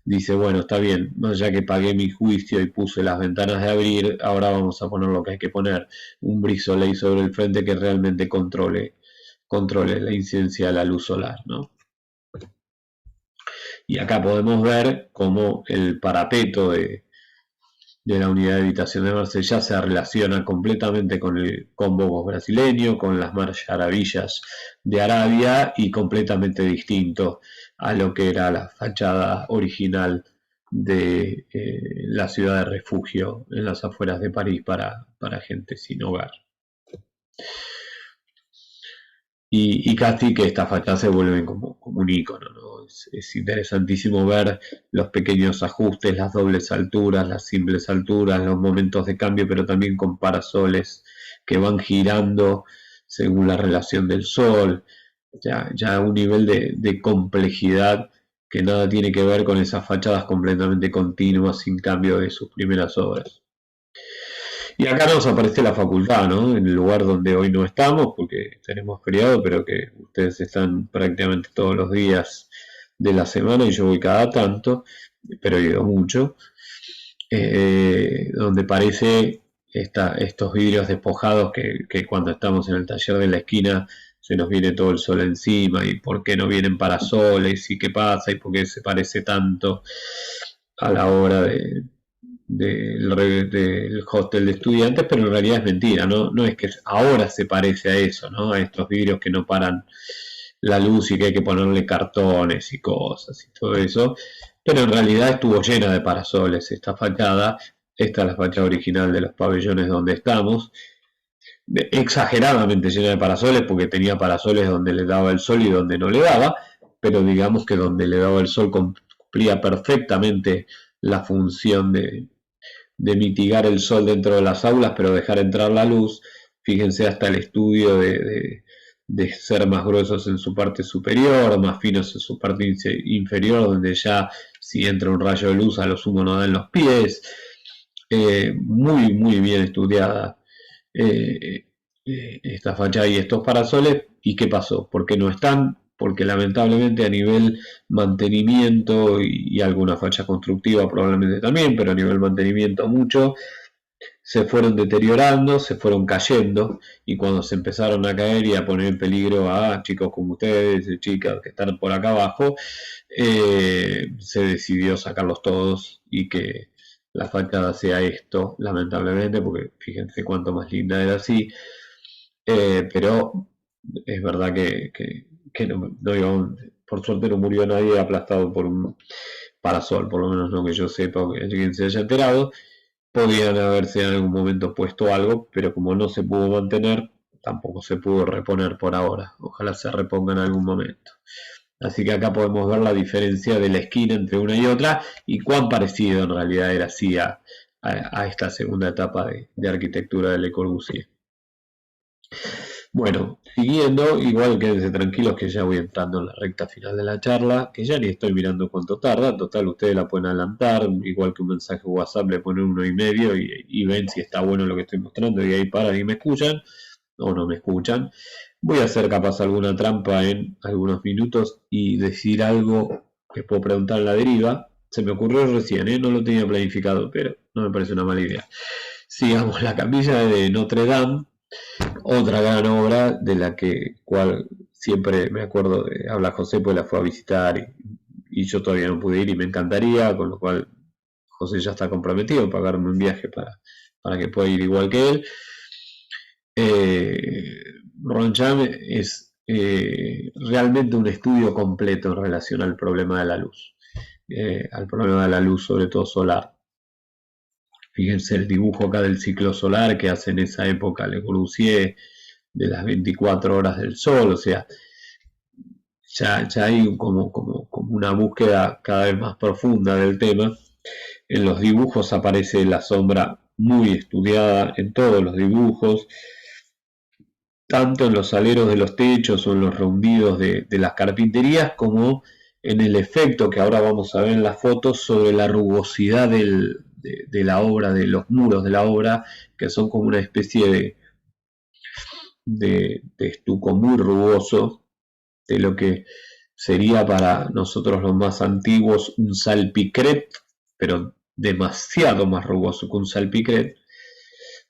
dice, bueno, está bien, ya que pagué mi juicio y puse las ventanas de abrir, ahora vamos a poner lo que hay que poner, un brisolei sobre el frente que realmente controle la incidencia de la luz solar, ¿no? Y acá podemos ver cómo el parapeto de la unidad de habitación de Marsella se relaciona completamente con el Convocós brasileño, con las maravillas de Arabia, y completamente distinto a lo que era la fachada original de la ciudad de refugio en las afueras de París para gente sin hogar. Y casi que estas fachadas se vuelven como un icono, ¿no? Es interesantísimo ver los pequeños ajustes, las dobles alturas, las simples alturas, los momentos de cambio, pero también con parasoles que van girando según la relación del sol, ya un nivel de complejidad que nada tiene que ver con esas fachadas completamente continuas sin cambio de sus primeras obras. Y acá nos aparece la facultad, ¿no? En el lugar donde hoy no estamos, porque tenemos feriado, pero que ustedes están prácticamente todos los días de la semana, y yo voy cada tanto, pero he ido mucho, donde parece estos vidrios despojados que cuando estamos en el taller de la esquina se nos viene todo el sol encima, y por qué no vienen parasoles, y qué pasa, y por qué se parece tanto a la hora del hostel de estudiantes, pero en realidad es mentira, no es que ahora se parece a eso, ¿no? A estos vidrios que no paran la luz y que hay que ponerle cartones y cosas y todo eso, pero en realidad estuvo llena de parasoles esta fachada. Esta es la fachada original de los pabellones donde estamos, exageradamente llena de parasoles, porque tenía parasoles donde le daba el sol y donde no le daba, pero digamos que donde le daba el sol cumplía perfectamente la función de mitigar el sol dentro de las aulas, pero dejar entrar la luz. Fíjense hasta el estudio de ser más gruesos en su parte superior, más finos en su parte inferior, donde ya si entra un rayo de luz a lo sumo no da en los pies. Muy, muy bien estudiada esta fachada y estos parasoles. ¿Y qué pasó? ¿Por qué no están? Porque lamentablemente a nivel mantenimiento y alguna facha constructiva probablemente también, pero a nivel mantenimiento mucho, se fueron deteriorando, se fueron cayendo, y cuando se empezaron a caer y a poner en peligro a chicos como ustedes, chicas que están por acá abajo, se decidió sacarlos todos y que la fachada sea esto, lamentablemente, porque fíjense cuánto más linda era así, pero es verdad que no, por suerte no murió nadie aplastado por un parasol, por lo menos no que yo sepa o que alguien se haya enterado. Podían haberse en algún momento puesto algo, pero como no se pudo mantener, tampoco se pudo reponer por ahora. Ojalá se reponga en algún momento. Así que acá podemos ver la diferencia de la esquina entre una y otra, y cuán parecido en realidad era así a esta segunda etapa de arquitectura de Le Corbusier. Bueno, siguiendo, igual quédense tranquilos que ya voy entrando en la recta final de la charla, que ya ni estoy mirando cuánto tarda. Total, ustedes la pueden adelantar, igual que un mensaje WhatsApp le ponen 1,5 y ven si está bueno lo que estoy mostrando, y ahí paran y me escuchan, o no me escuchan, voy a hacer capaz alguna trampa en algunos minutos y decir algo que puedo preguntar en la deriva. Se me ocurrió recién, no lo tenía planificado, pero no me parece una mala idea. Sigamos, La Capilla de Notre Dame, otra gran obra de la cual siempre me acuerdo de habla José, pues la fue a visitar y yo todavía no pude ir y me encantaría, con lo cual José ya está comprometido a pagarme un viaje para que pueda ir igual que él. Roncham es realmente un estudio completo en relación al problema de la luz, al problema de la luz sobre todo solar. Fíjense el dibujo acá del ciclo solar que hace en esa época Le Corbusier, de las 24 horas del sol, o sea, ya hay como una búsqueda cada vez más profunda del tema. En los dibujos aparece la sombra muy estudiada en todos los dibujos, tanto en los aleros de los techos o en los roundidos de las carpinterías, como en el efecto que ahora vamos a ver en las fotos sobre la rugosidad de la obra, de los muros de la obra, que son como una especie de estuco muy rugoso, de lo que sería para nosotros los más antiguos un salpicret, pero demasiado más rugoso que un salpicret.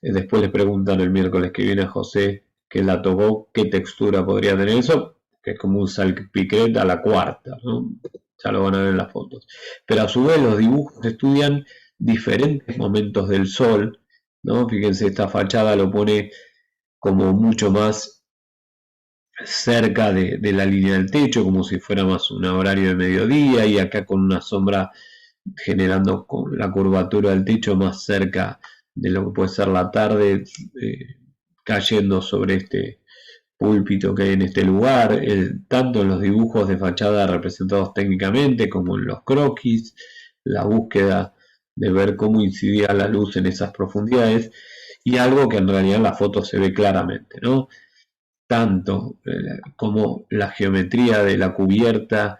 Después le preguntan el miércoles que viene a José, que la tocó, qué textura podría tener eso, que es como un salpicret a la cuarta, ¿no? Ya lo van a ver en las fotos. Pero a su vez los dibujos estudian diferentes momentos del sol, ¿no? Fíjense, esta fachada lo pone como mucho más cerca de la línea del techo, como si fuera más un horario de mediodía, y acá con una sombra generando con la curvatura del techo más cerca de lo que puede ser la tarde, cayendo sobre este púlpito que hay en este lugar, tanto en los dibujos de fachada representados técnicamente como en los croquis, la búsqueda de ver cómo incidía la luz en esas profundidades, y algo que en realidad en la foto se ve claramente, ¿no? Tanto como la geometría de la cubierta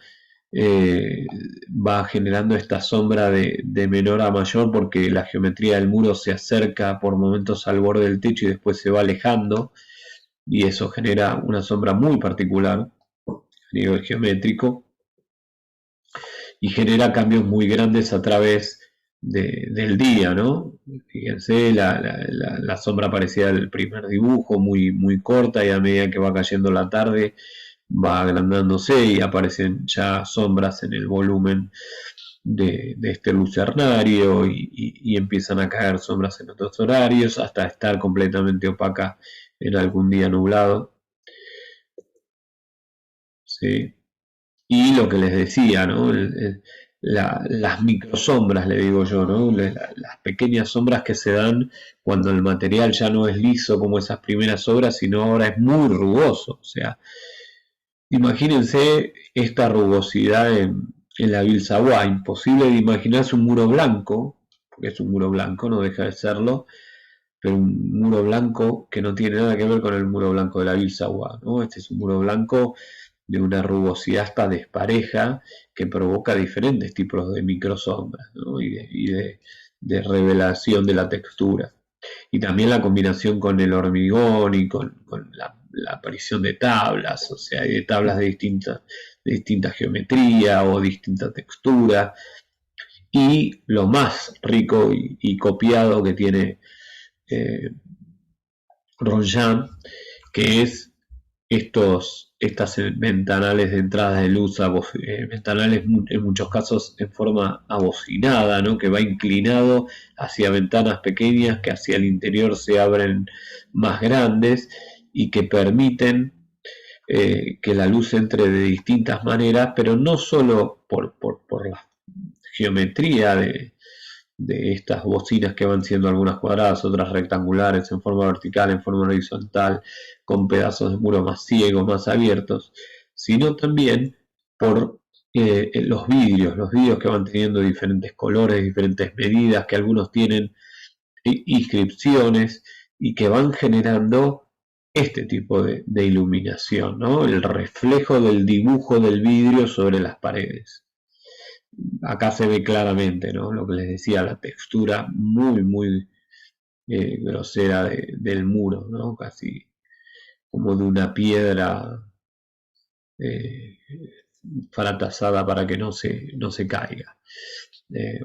va generando esta sombra de menor a mayor, porque la geometría del muro se acerca por momentos al borde del techo y después se va alejando, y eso genera una sombra muy particular a nivel geométrico y genera cambios muy grandes a través del día, ¿no? Fíjense, la sombra parecida del primer dibujo, muy corta, y a medida que va cayendo la tarde va agrandándose y aparecen ya sombras en el volumen de este lucernario, y empiezan a caer sombras en otros horarios hasta estar completamente opaca en algún día nublado. ¿Sí? Y lo que les decía, ¿no? Las microsombras, le digo yo, ¿no? Las pequeñas sombras que se dan cuando el material ya no es liso como esas primeras obras, sino ahora es muy rugoso. O sea, imagínense esta rugosidad la Ville Savoye. Imposible de imaginarse un muro blanco, porque es un muro blanco, no deja de serlo, pero un muro blanco que no tiene nada que ver con el muro blanco de la Ville Savoye, ¿no? Este es un muro blanco de una rugosidad hasta despareja, que provoca diferentes tipos de microsombras, ¿no? de revelación de la textura. Y también la combinación con el hormigón y con la aparición de tablas, o sea, de tablas de distinta geometría o distinta textura. Y lo más rico y copiado que tiene Ronjean, que es estas ventanales de entradas de luz, ventanales en muchos casos en forma abocinada, ¿no? Que va inclinado hacia ventanas pequeñas que hacia el interior se abren más grandes y que permiten que la luz entre de distintas maneras, pero no solo por la geometría de estas bocinas, que van siendo algunas cuadradas, otras rectangulares, en forma vertical, en forma horizontal, con pedazos de muro más ciegos, más abiertos, sino también por los vidrios que van teniendo diferentes colores, diferentes medidas, que algunos tienen inscripciones y que van generando este tipo de iluminación, ¿no? El reflejo del dibujo del vidrio sobre las paredes. Acá se ve claramente, ¿no? Lo que les decía, la textura muy grosera del muro, ¿no? Casi como de una piedra fratasada para que no se caiga.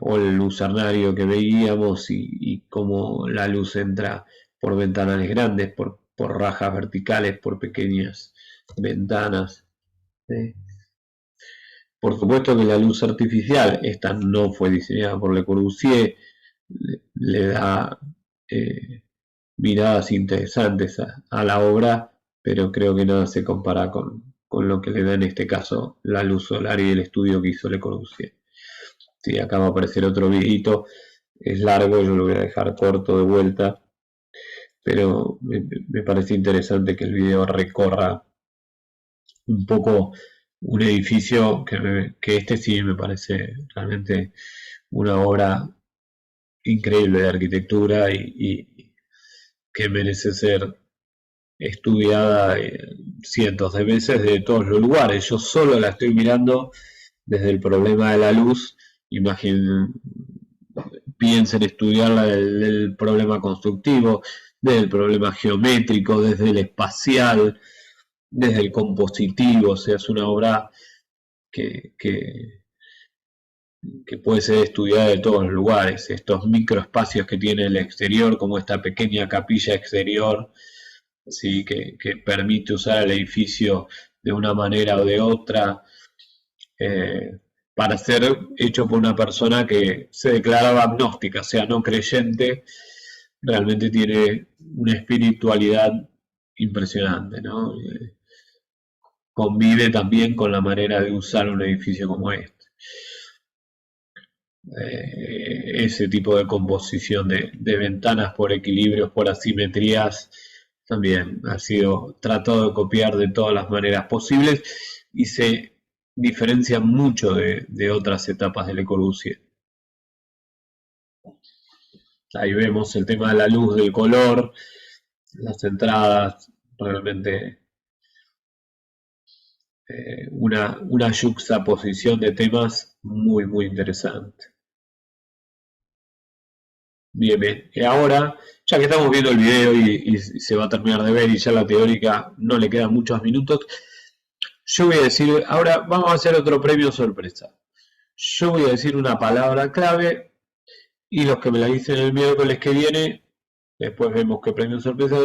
O el lucernario que veíamos y cómo la luz entra por ventanales grandes, por rajas verticales, por pequeñas ventanas. Por supuesto que la luz artificial, esta no fue diseñada por Le Corbusier, le da miradas interesantes a la obra, pero creo que nada se compara con lo que le da en este caso la luz solar y el estudio que hizo Le Corbusier. Sí, acá va a aparecer otro videito, es largo, yo lo voy a dejar corto de vuelta, pero me parece interesante que el video recorra un poco un edificio que este sí me parece realmente una obra increíble de arquitectura y que merece ser estudiada cientos de veces de todos los lugares. Yo solo la estoy mirando desde el problema de la luz. Piensen estudiarla del problema constructivo, del problema geométrico, desde el espacial, desde el compositivo. O sea, es una obra que puede ser estudiada de todos los lugares. Estos microespacios que tiene el exterior, como esta pequeña capilla exterior, ¿sí? que permite usar el edificio de una manera o de otra, para ser hecho por una persona que se declaraba agnóstica, o sea, no creyente. Realmente tiene una espiritualidad impresionante, ¿no? Convive también con la manera de usar un edificio como este. Ese tipo de composición de ventanas por equilibrios, por asimetrías, también ha sido tratado de copiar de todas las maneras posibles y se diferencia mucho de otras etapas de Le Corbusier. Ahí vemos el tema de la luz, del color, las entradas, realmente una yuxtaposición de temas muy, muy interesante. Bien, bien. Y ahora, ya que estamos viendo el video y se va a terminar de ver y ya la teórica no le quedan muchos minutos, yo voy a decir, ahora vamos a hacer otro premio sorpresa. Yo voy a decir una palabra clave y los que me la dicen el miércoles que viene, después vemos qué premio sorpresa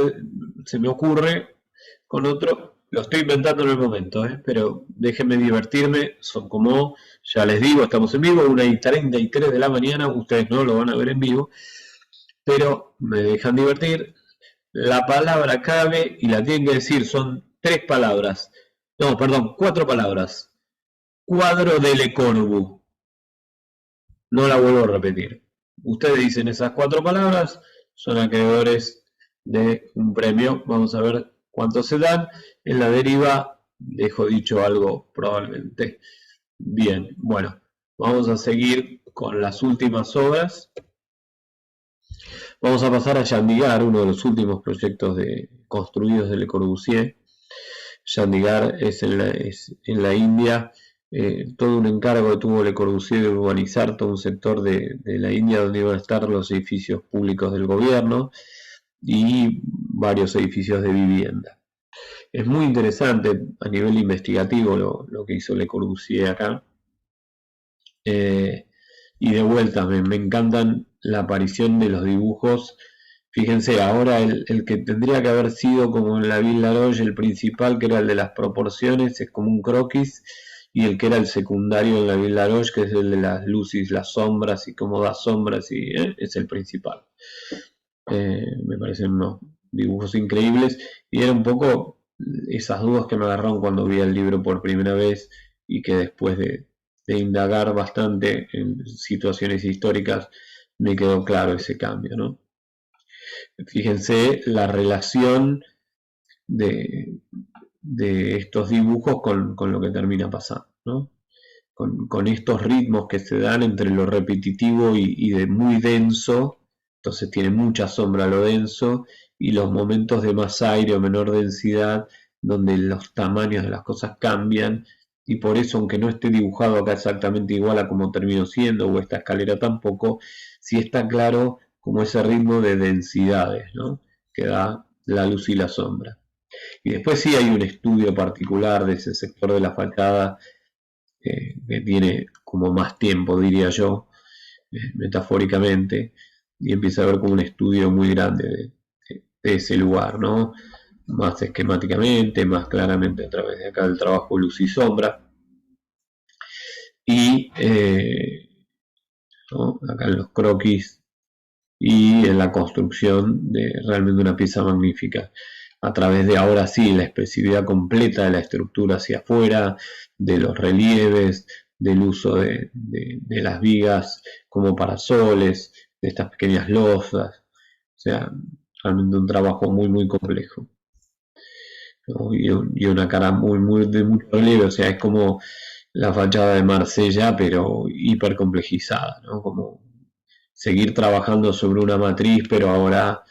se me ocurre con otro. Lo estoy inventando en el momento, pero déjenme divertirme. Son como, ya les digo, estamos en vivo, 1:33 de la mañana, ustedes no lo van a ver en vivo, pero me dejan divertir. La palabra clave, y la tienen que decir, son 3 palabras. No, perdón, 4 palabras. Cuadro de Le Corbu. No la vuelvo a repetir. Ustedes dicen esas 4 palabras, son acreedores de un premio. Vamos a ver cuánto se dan. En la deriva dejo dicho algo probablemente. Bien, bueno, vamos a seguir con las últimas obras. Vamos a pasar a Chandigarh, uno de los últimos proyectos construidos de Le Corbusier. Chandigarh es en la India. Todo un encargo que tuvo Le Corbusier de urbanizar todo un sector de la India donde iban a estar los edificios públicos del gobierno y varios edificios de vivienda. Es muy interesante a nivel investigativo lo que hizo Le Corbusier acá. Y de vuelta, me encantan la aparición de los dibujos. Fíjense, ahora el que tendría que haber sido como en la Ville Laroche, el principal, que era el de las proporciones, es como un croquis, y el que era el secundario en la Ville Laroche, que es el de las luces, las sombras y cómo da sombras, es el principal. Me parecen unos dibujos increíbles, y era un poco esas dudas que me agarraron cuando vi el libro por primera vez y que después de indagar bastante en situaciones históricas me quedó claro ese cambio, ¿no? Fíjense la relación de estos dibujos con lo que termina pasando, ¿no? Con estos ritmos que se dan entre lo repetitivo y de muy denso, entonces tiene mucha sombra lo denso, y los momentos de más aire o menor densidad, donde los tamaños de las cosas cambian, y por eso, aunque no esté dibujado acá exactamente igual a como terminó siendo, o esta escalera tampoco, sí está claro como ese ritmo de densidades, ¿no? Que da la luz y la sombra. Y después sí hay un estudio particular de ese sector de la fachada que tiene como más tiempo, diría yo, metafóricamente, y empieza a ver como un estudio muy grande de ese lugar, ¿no? Más esquemáticamente, más claramente a través de acá del trabajo luz y sombra. Y ¿no? Acá en los croquis y en la construcción de realmente una pieza magnífica. A través de ahora sí la expresividad completa de la estructura hacia afuera, de los relieves, del uso de las vigas como parasoles, de estas pequeñas losas. O sea, realmente un trabajo muy, muy complejo. ¿No? Y una cara muy, muy de mucho relieve, o sea, es como la fachada de Marsella, pero hiper complejizada, ¿no? Como seguir trabajando sobre una matriz, pero ahora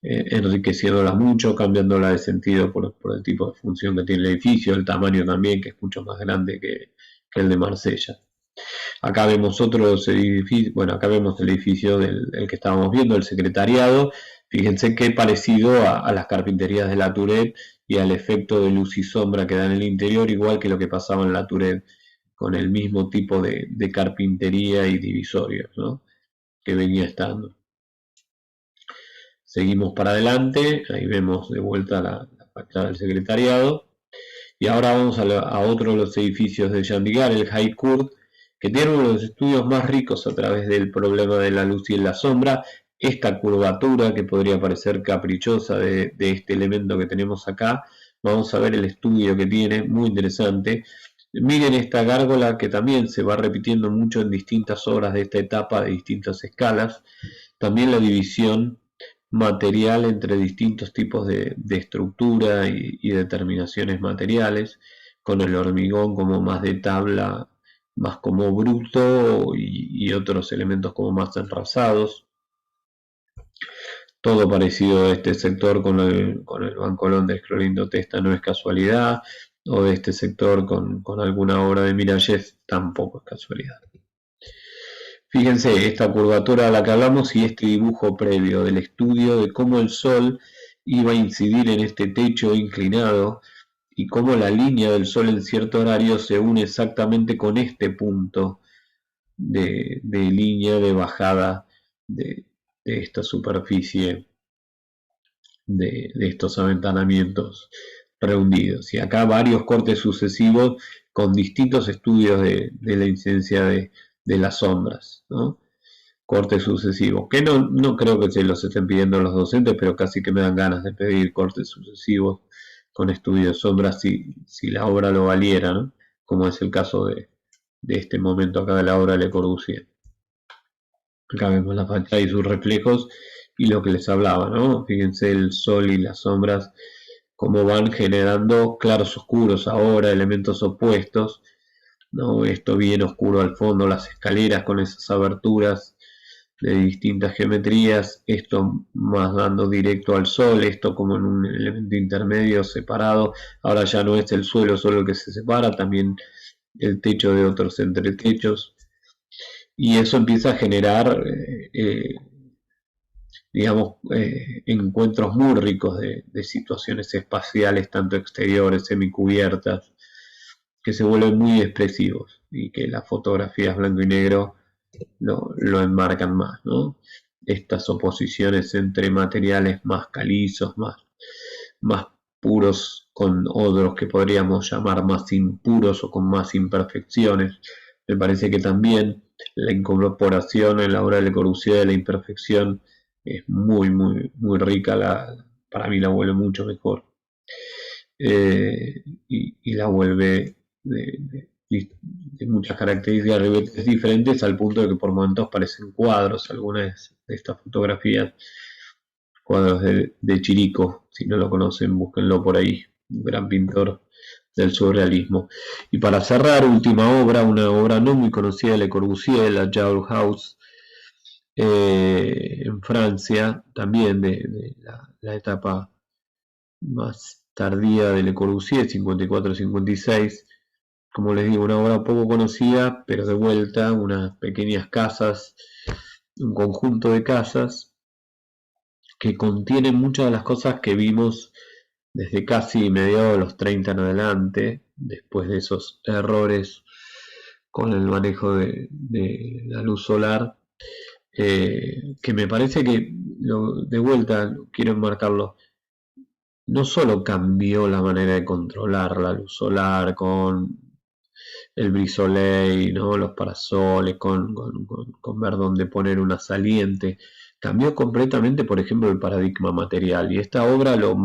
enriqueciéndola mucho, cambiándola de sentido por el tipo de función que tiene el edificio, el tamaño también, que es mucho más grande que el de Marsella. Acá vemos otros edificios, bueno, acá vemos el edificio del que estábamos viendo, el secretariado. Fíjense qué parecido a las carpinterías de la Tourette y al efecto de luz y sombra que da en el interior, igual que lo que pasaba en la Tourette, con el mismo tipo de carpintería y divisorios, ¿no? Que venía estando. Seguimos para adelante, ahí vemos de vuelta la fachada del secretariado. Y ahora vamos a otro de los edificios de Chandigarh, el High Court, que tiene uno de los estudios más ricos a través del problema de la luz y la sombra. Esta curvatura que podría parecer caprichosa de este elemento que tenemos acá, vamos a ver el estudio que tiene, muy interesante. Miren esta gárgola que también se va repitiendo mucho en distintas obras de esta etapa, de distintas escalas. También la división material entre distintos tipos de estructura y determinaciones materiales, con el hormigón como más de tabla, más como bruto y otros elementos como más enrasados. Todo parecido a este sector con el bancolón de Clorindo Testa no es casualidad, o de este sector con alguna obra de Miralles tampoco es casualidad. Fíjense, esta curvatura a la que hablamos y este dibujo previo del estudio de cómo el sol iba a incidir en este techo inclinado y cómo la línea del sol en cierto horario se une exactamente con este punto de línea de bajada de esta superficie de estos aventanamientos rehundidos. Y acá varios cortes sucesivos con distintos estudios de la incidencia de las sombras, ¿no? Cortes sucesivos, que no creo que se los estén pidiendo los docentes, pero casi que me dan ganas de pedir cortes sucesivos con estudios de sombras si la obra lo valiera, ¿no? Como es el caso de este momento acá de la obra de Le Corbusier. Acá vemos la fachada y sus reflejos y lo que les hablaba, ¿no? Fíjense el sol y las sombras, cómo van generando claros oscuros ahora, elementos opuestos, ¿no? Esto bien oscuro al fondo, las escaleras con esas aberturas de distintas geometrías, esto más dando directo al sol, esto como en un elemento intermedio separado, ahora ya no es el suelo solo el que se separa, también el techo de otros entretechos, y eso empieza a generar digamos, encuentros muy ricos de situaciones espaciales, tanto exteriores, semicubiertas, que se vuelven muy expresivos y que las fotografías blanco y negro lo enmarcan más, ¿no? Estas oposiciones entre materiales más calizos, más puros, con otros que podríamos llamar más impuros o con más imperfecciones. Me parece que también la incorporación en la obra de Le Corbusier de la imperfección es muy, muy, muy rica, para mí la vuelve mucho mejor. Y la vuelve de muchas características ribetes diferentes al punto de que por momentos parecen cuadros algunas de estas fotografías, cuadros de Chirico, si no lo conocen búsquenlo por ahí, un gran pintor del surrealismo. Y para cerrar, última obra, una obra no muy conocida de Le Corbusier, la Joule House, en Francia, también de la etapa más tardía de Le Corbusier, 54-56. Como les digo, una obra poco conocida, pero de vuelta, unas pequeñas casas, un conjunto de casas que contienen muchas de las cosas que vimos desde casi mediados de los 30 en adelante, después de esos errores con el manejo de la luz solar, que me parece que, de vuelta, quiero enmarcarlo, no solo cambió la manera de controlar la luz solar con el brisolei, ¿no? Los parasoles, con ver dónde poner una saliente. Cambió completamente, por ejemplo, el paradigma material, y esta obra lo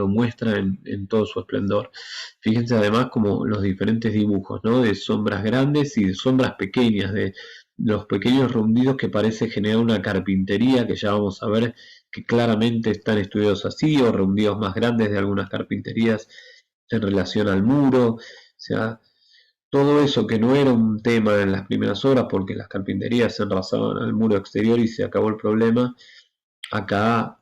muestra en todo su esplendor. Fíjense además como los diferentes dibujos, ¿no? De sombras grandes y de sombras pequeñas, de los pequeños rundidos que parece generar una carpintería, que ya vamos a ver que claramente están estudiados así, o rundidos más grandes de algunas carpinterías en relación al muro. O sea, todo eso que no era un tema en las primeras horas porque las carpinterías se enrasaban al muro exterior y se acabó el problema, acá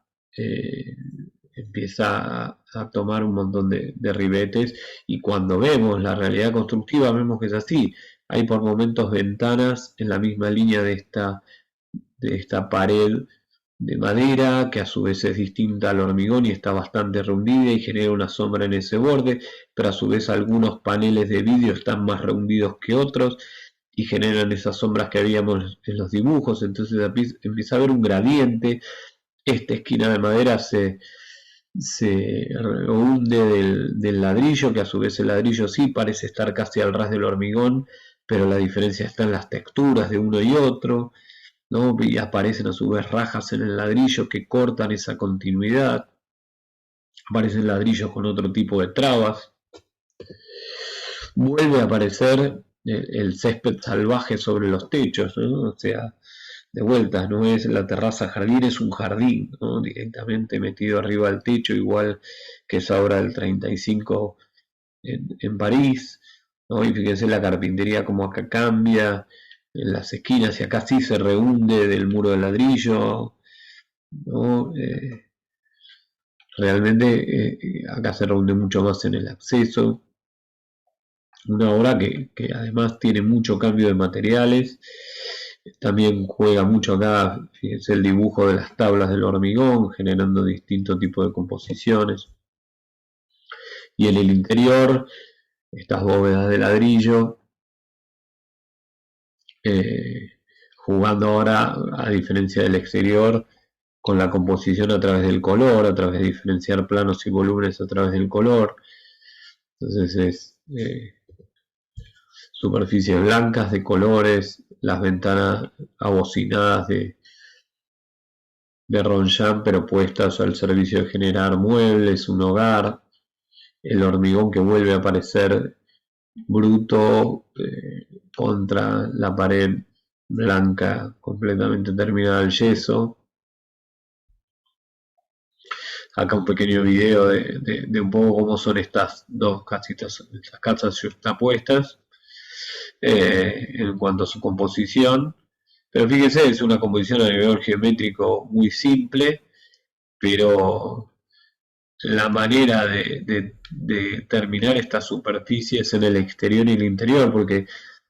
empieza a tomar un montón de ribetes, y cuando vemos la realidad constructiva vemos que es así. Hay por momentos ventanas en la misma línea de esta pared de madera, que a su vez es distinta al hormigón y está bastante rehundida y genera una sombra en ese borde, pero a su vez algunos paneles de vidrio están más rehundidos que otros y generan esas sombras que habíamos en los dibujos. Entonces empieza a haber un gradiente. Esta esquina de madera se hunde del ladrillo, que a su vez el ladrillo sí parece estar casi al ras del hormigón, pero la diferencia está en las texturas de uno y otro, ¿no? Y aparecen a su vez rajas en el ladrillo que cortan esa continuidad. Aparecen ladrillos con otro tipo de trabas. Vuelve a aparecer el césped salvaje sobre los techos, ¿no? O sea, de vuelta, no es la terraza jardín, es un jardín, ¿no? Directamente metido arriba del techo, igual que esa obra del 35 en París, ¿no? Y fíjense la carpintería como acá cambia en las esquinas, y acá sí se rehunde del muro de ladrillo, ¿no? Realmente acá se rehunde mucho más en el acceso. Una obra que además tiene mucho cambio de materiales. También juega mucho acá, fíjense el dibujo de las tablas del hormigón, generando distintos tipos de composiciones. Y en el interior, estas bóvedas de ladrillo, jugando ahora, a diferencia del exterior, con la composición a través del color, a través de diferenciar planos y volúmenes a través del color. Entonces es superficies blancas de colores, las ventanas abocinadas de Ronjan, pero puestas al servicio de generar muebles, un hogar, el hormigón que vuelve a aparecer bruto contra la pared blanca completamente terminada del yeso. Acá un pequeño video de un poco cómo son estas dos casitas, estas casas yuxtapuestas en cuanto a su composición. Pero fíjense, es una composición a nivel geométrico muy simple, pero la manera de terminar estas superficies en el exterior y el interior, porque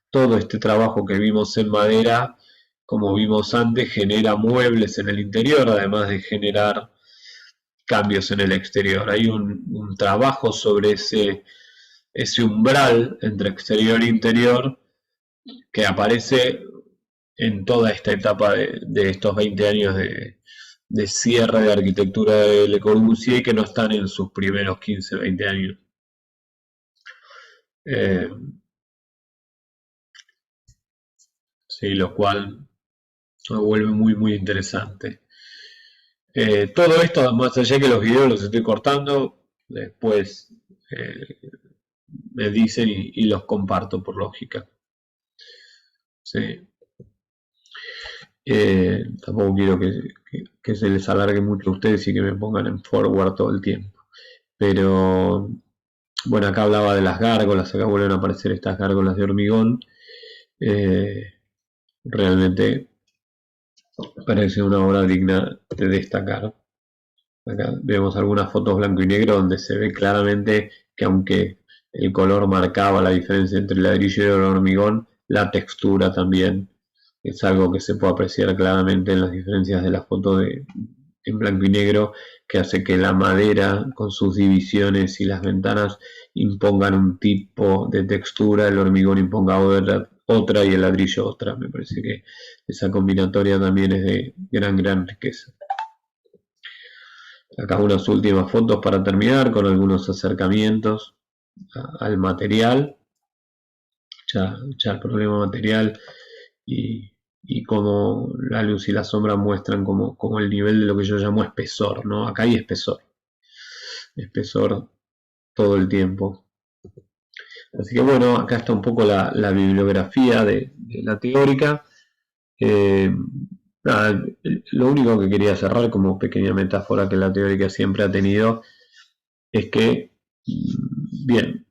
todo este trabajo que vimos en madera, como vimos antes, genera muebles en el interior, además de generar cambios en el exterior. Hay un trabajo sobre ese umbral entre exterior e interior que aparece en toda esta etapa de estos 20 años de cierre de arquitectura de Le Corbusier, que no están en sus primeros 15, 20 años. Sí, lo cual lo vuelve muy, muy interesante. Todo esto, más allá que los videos los estoy cortando, después me dicen y los comparto por lógica. Sí. Tampoco quiero que se les alargue mucho a ustedes y que me pongan en forward todo el tiempo. Pero bueno, acá hablaba de las gárgolas, acá vuelven a aparecer estas gárgolas de hormigón. Realmente parece una obra digna de destacar. Acá vemos algunas fotos blanco y negro donde se ve claramente que, aunque el color marcaba la diferencia entre el ladrillo y el hormigón, la textura también es algo que se puede apreciar claramente en las diferencias de la foto en blanco y negro, que hace que la madera con sus divisiones y las ventanas impongan un tipo de textura, el hormigón imponga otra y el ladrillo otra. Me parece que esa combinatoria también es de gran riqueza. Acá unas últimas fotos para terminar con algunos acercamientos al material, ya el problema material y cómo la luz y la sombra muestran como el nivel de lo que yo llamo espesor, ¿no? Acá hay espesor todo el tiempo. Así que bueno, acá está un poco la bibliografía de la teórica. Nada, lo único que quería cerrar como pequeña metáfora que la teórica siempre ha tenido es que, bien,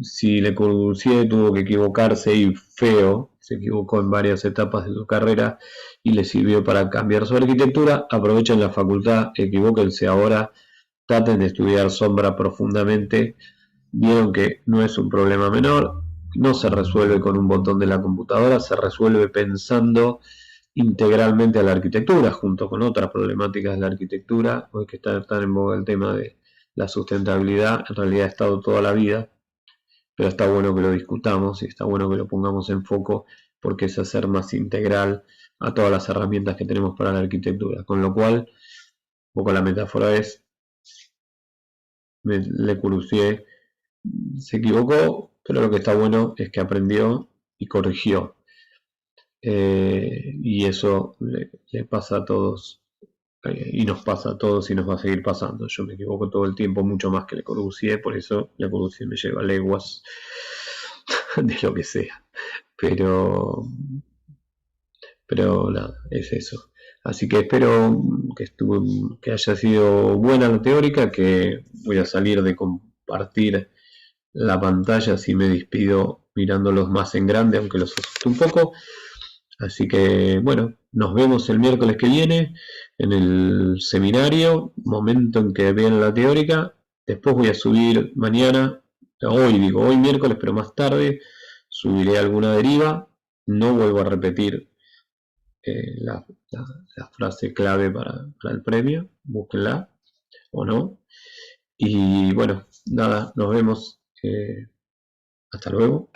si Le Corbusier tuvo que equivocarse y feo, se equivocó en varias etapas de su carrera y le sirvió para cambiar su arquitectura, aprovechen la facultad, equivóquense ahora, traten de estudiar sombra profundamente, vieron que no es un problema menor, no se resuelve con un botón de la computadora, se resuelve pensando integralmente a la arquitectura, junto con otras problemáticas de la arquitectura, hoy que está tan en boga el tema de la sustentabilidad, en realidad ha estado toda la vida, pero está bueno que lo discutamos y está bueno que lo pongamos en foco porque es hacer más integral a todas las herramientas que tenemos para la arquitectura, con lo cual, un poco la metáfora es, Le Corbusier se equivocó, pero lo que está bueno es que aprendió y corrigió. Y eso le pasa a todos, y nos pasa a todos y nos va a seguir pasando. Yo me equivoco todo el tiempo, mucho más que Le Corbusier, por eso Le Corbusier me lleva leguas de lo que sea. Pero nada, es eso. Así que espero que haya sido buena la teórica, que voy a salir de compartir la pantalla, así me despido mirándolos más en grande, aunque los asuste un poco. Así que bueno, nos vemos el miércoles que viene en el seminario, momento en que vean la teórica. Después voy a subir mañana, hoy miércoles, pero más tarde subiré alguna deriva. No vuelvo a repetir la frase clave para el premio, búsquenla o no. Y bueno, nada, nos vemos. Hasta luego.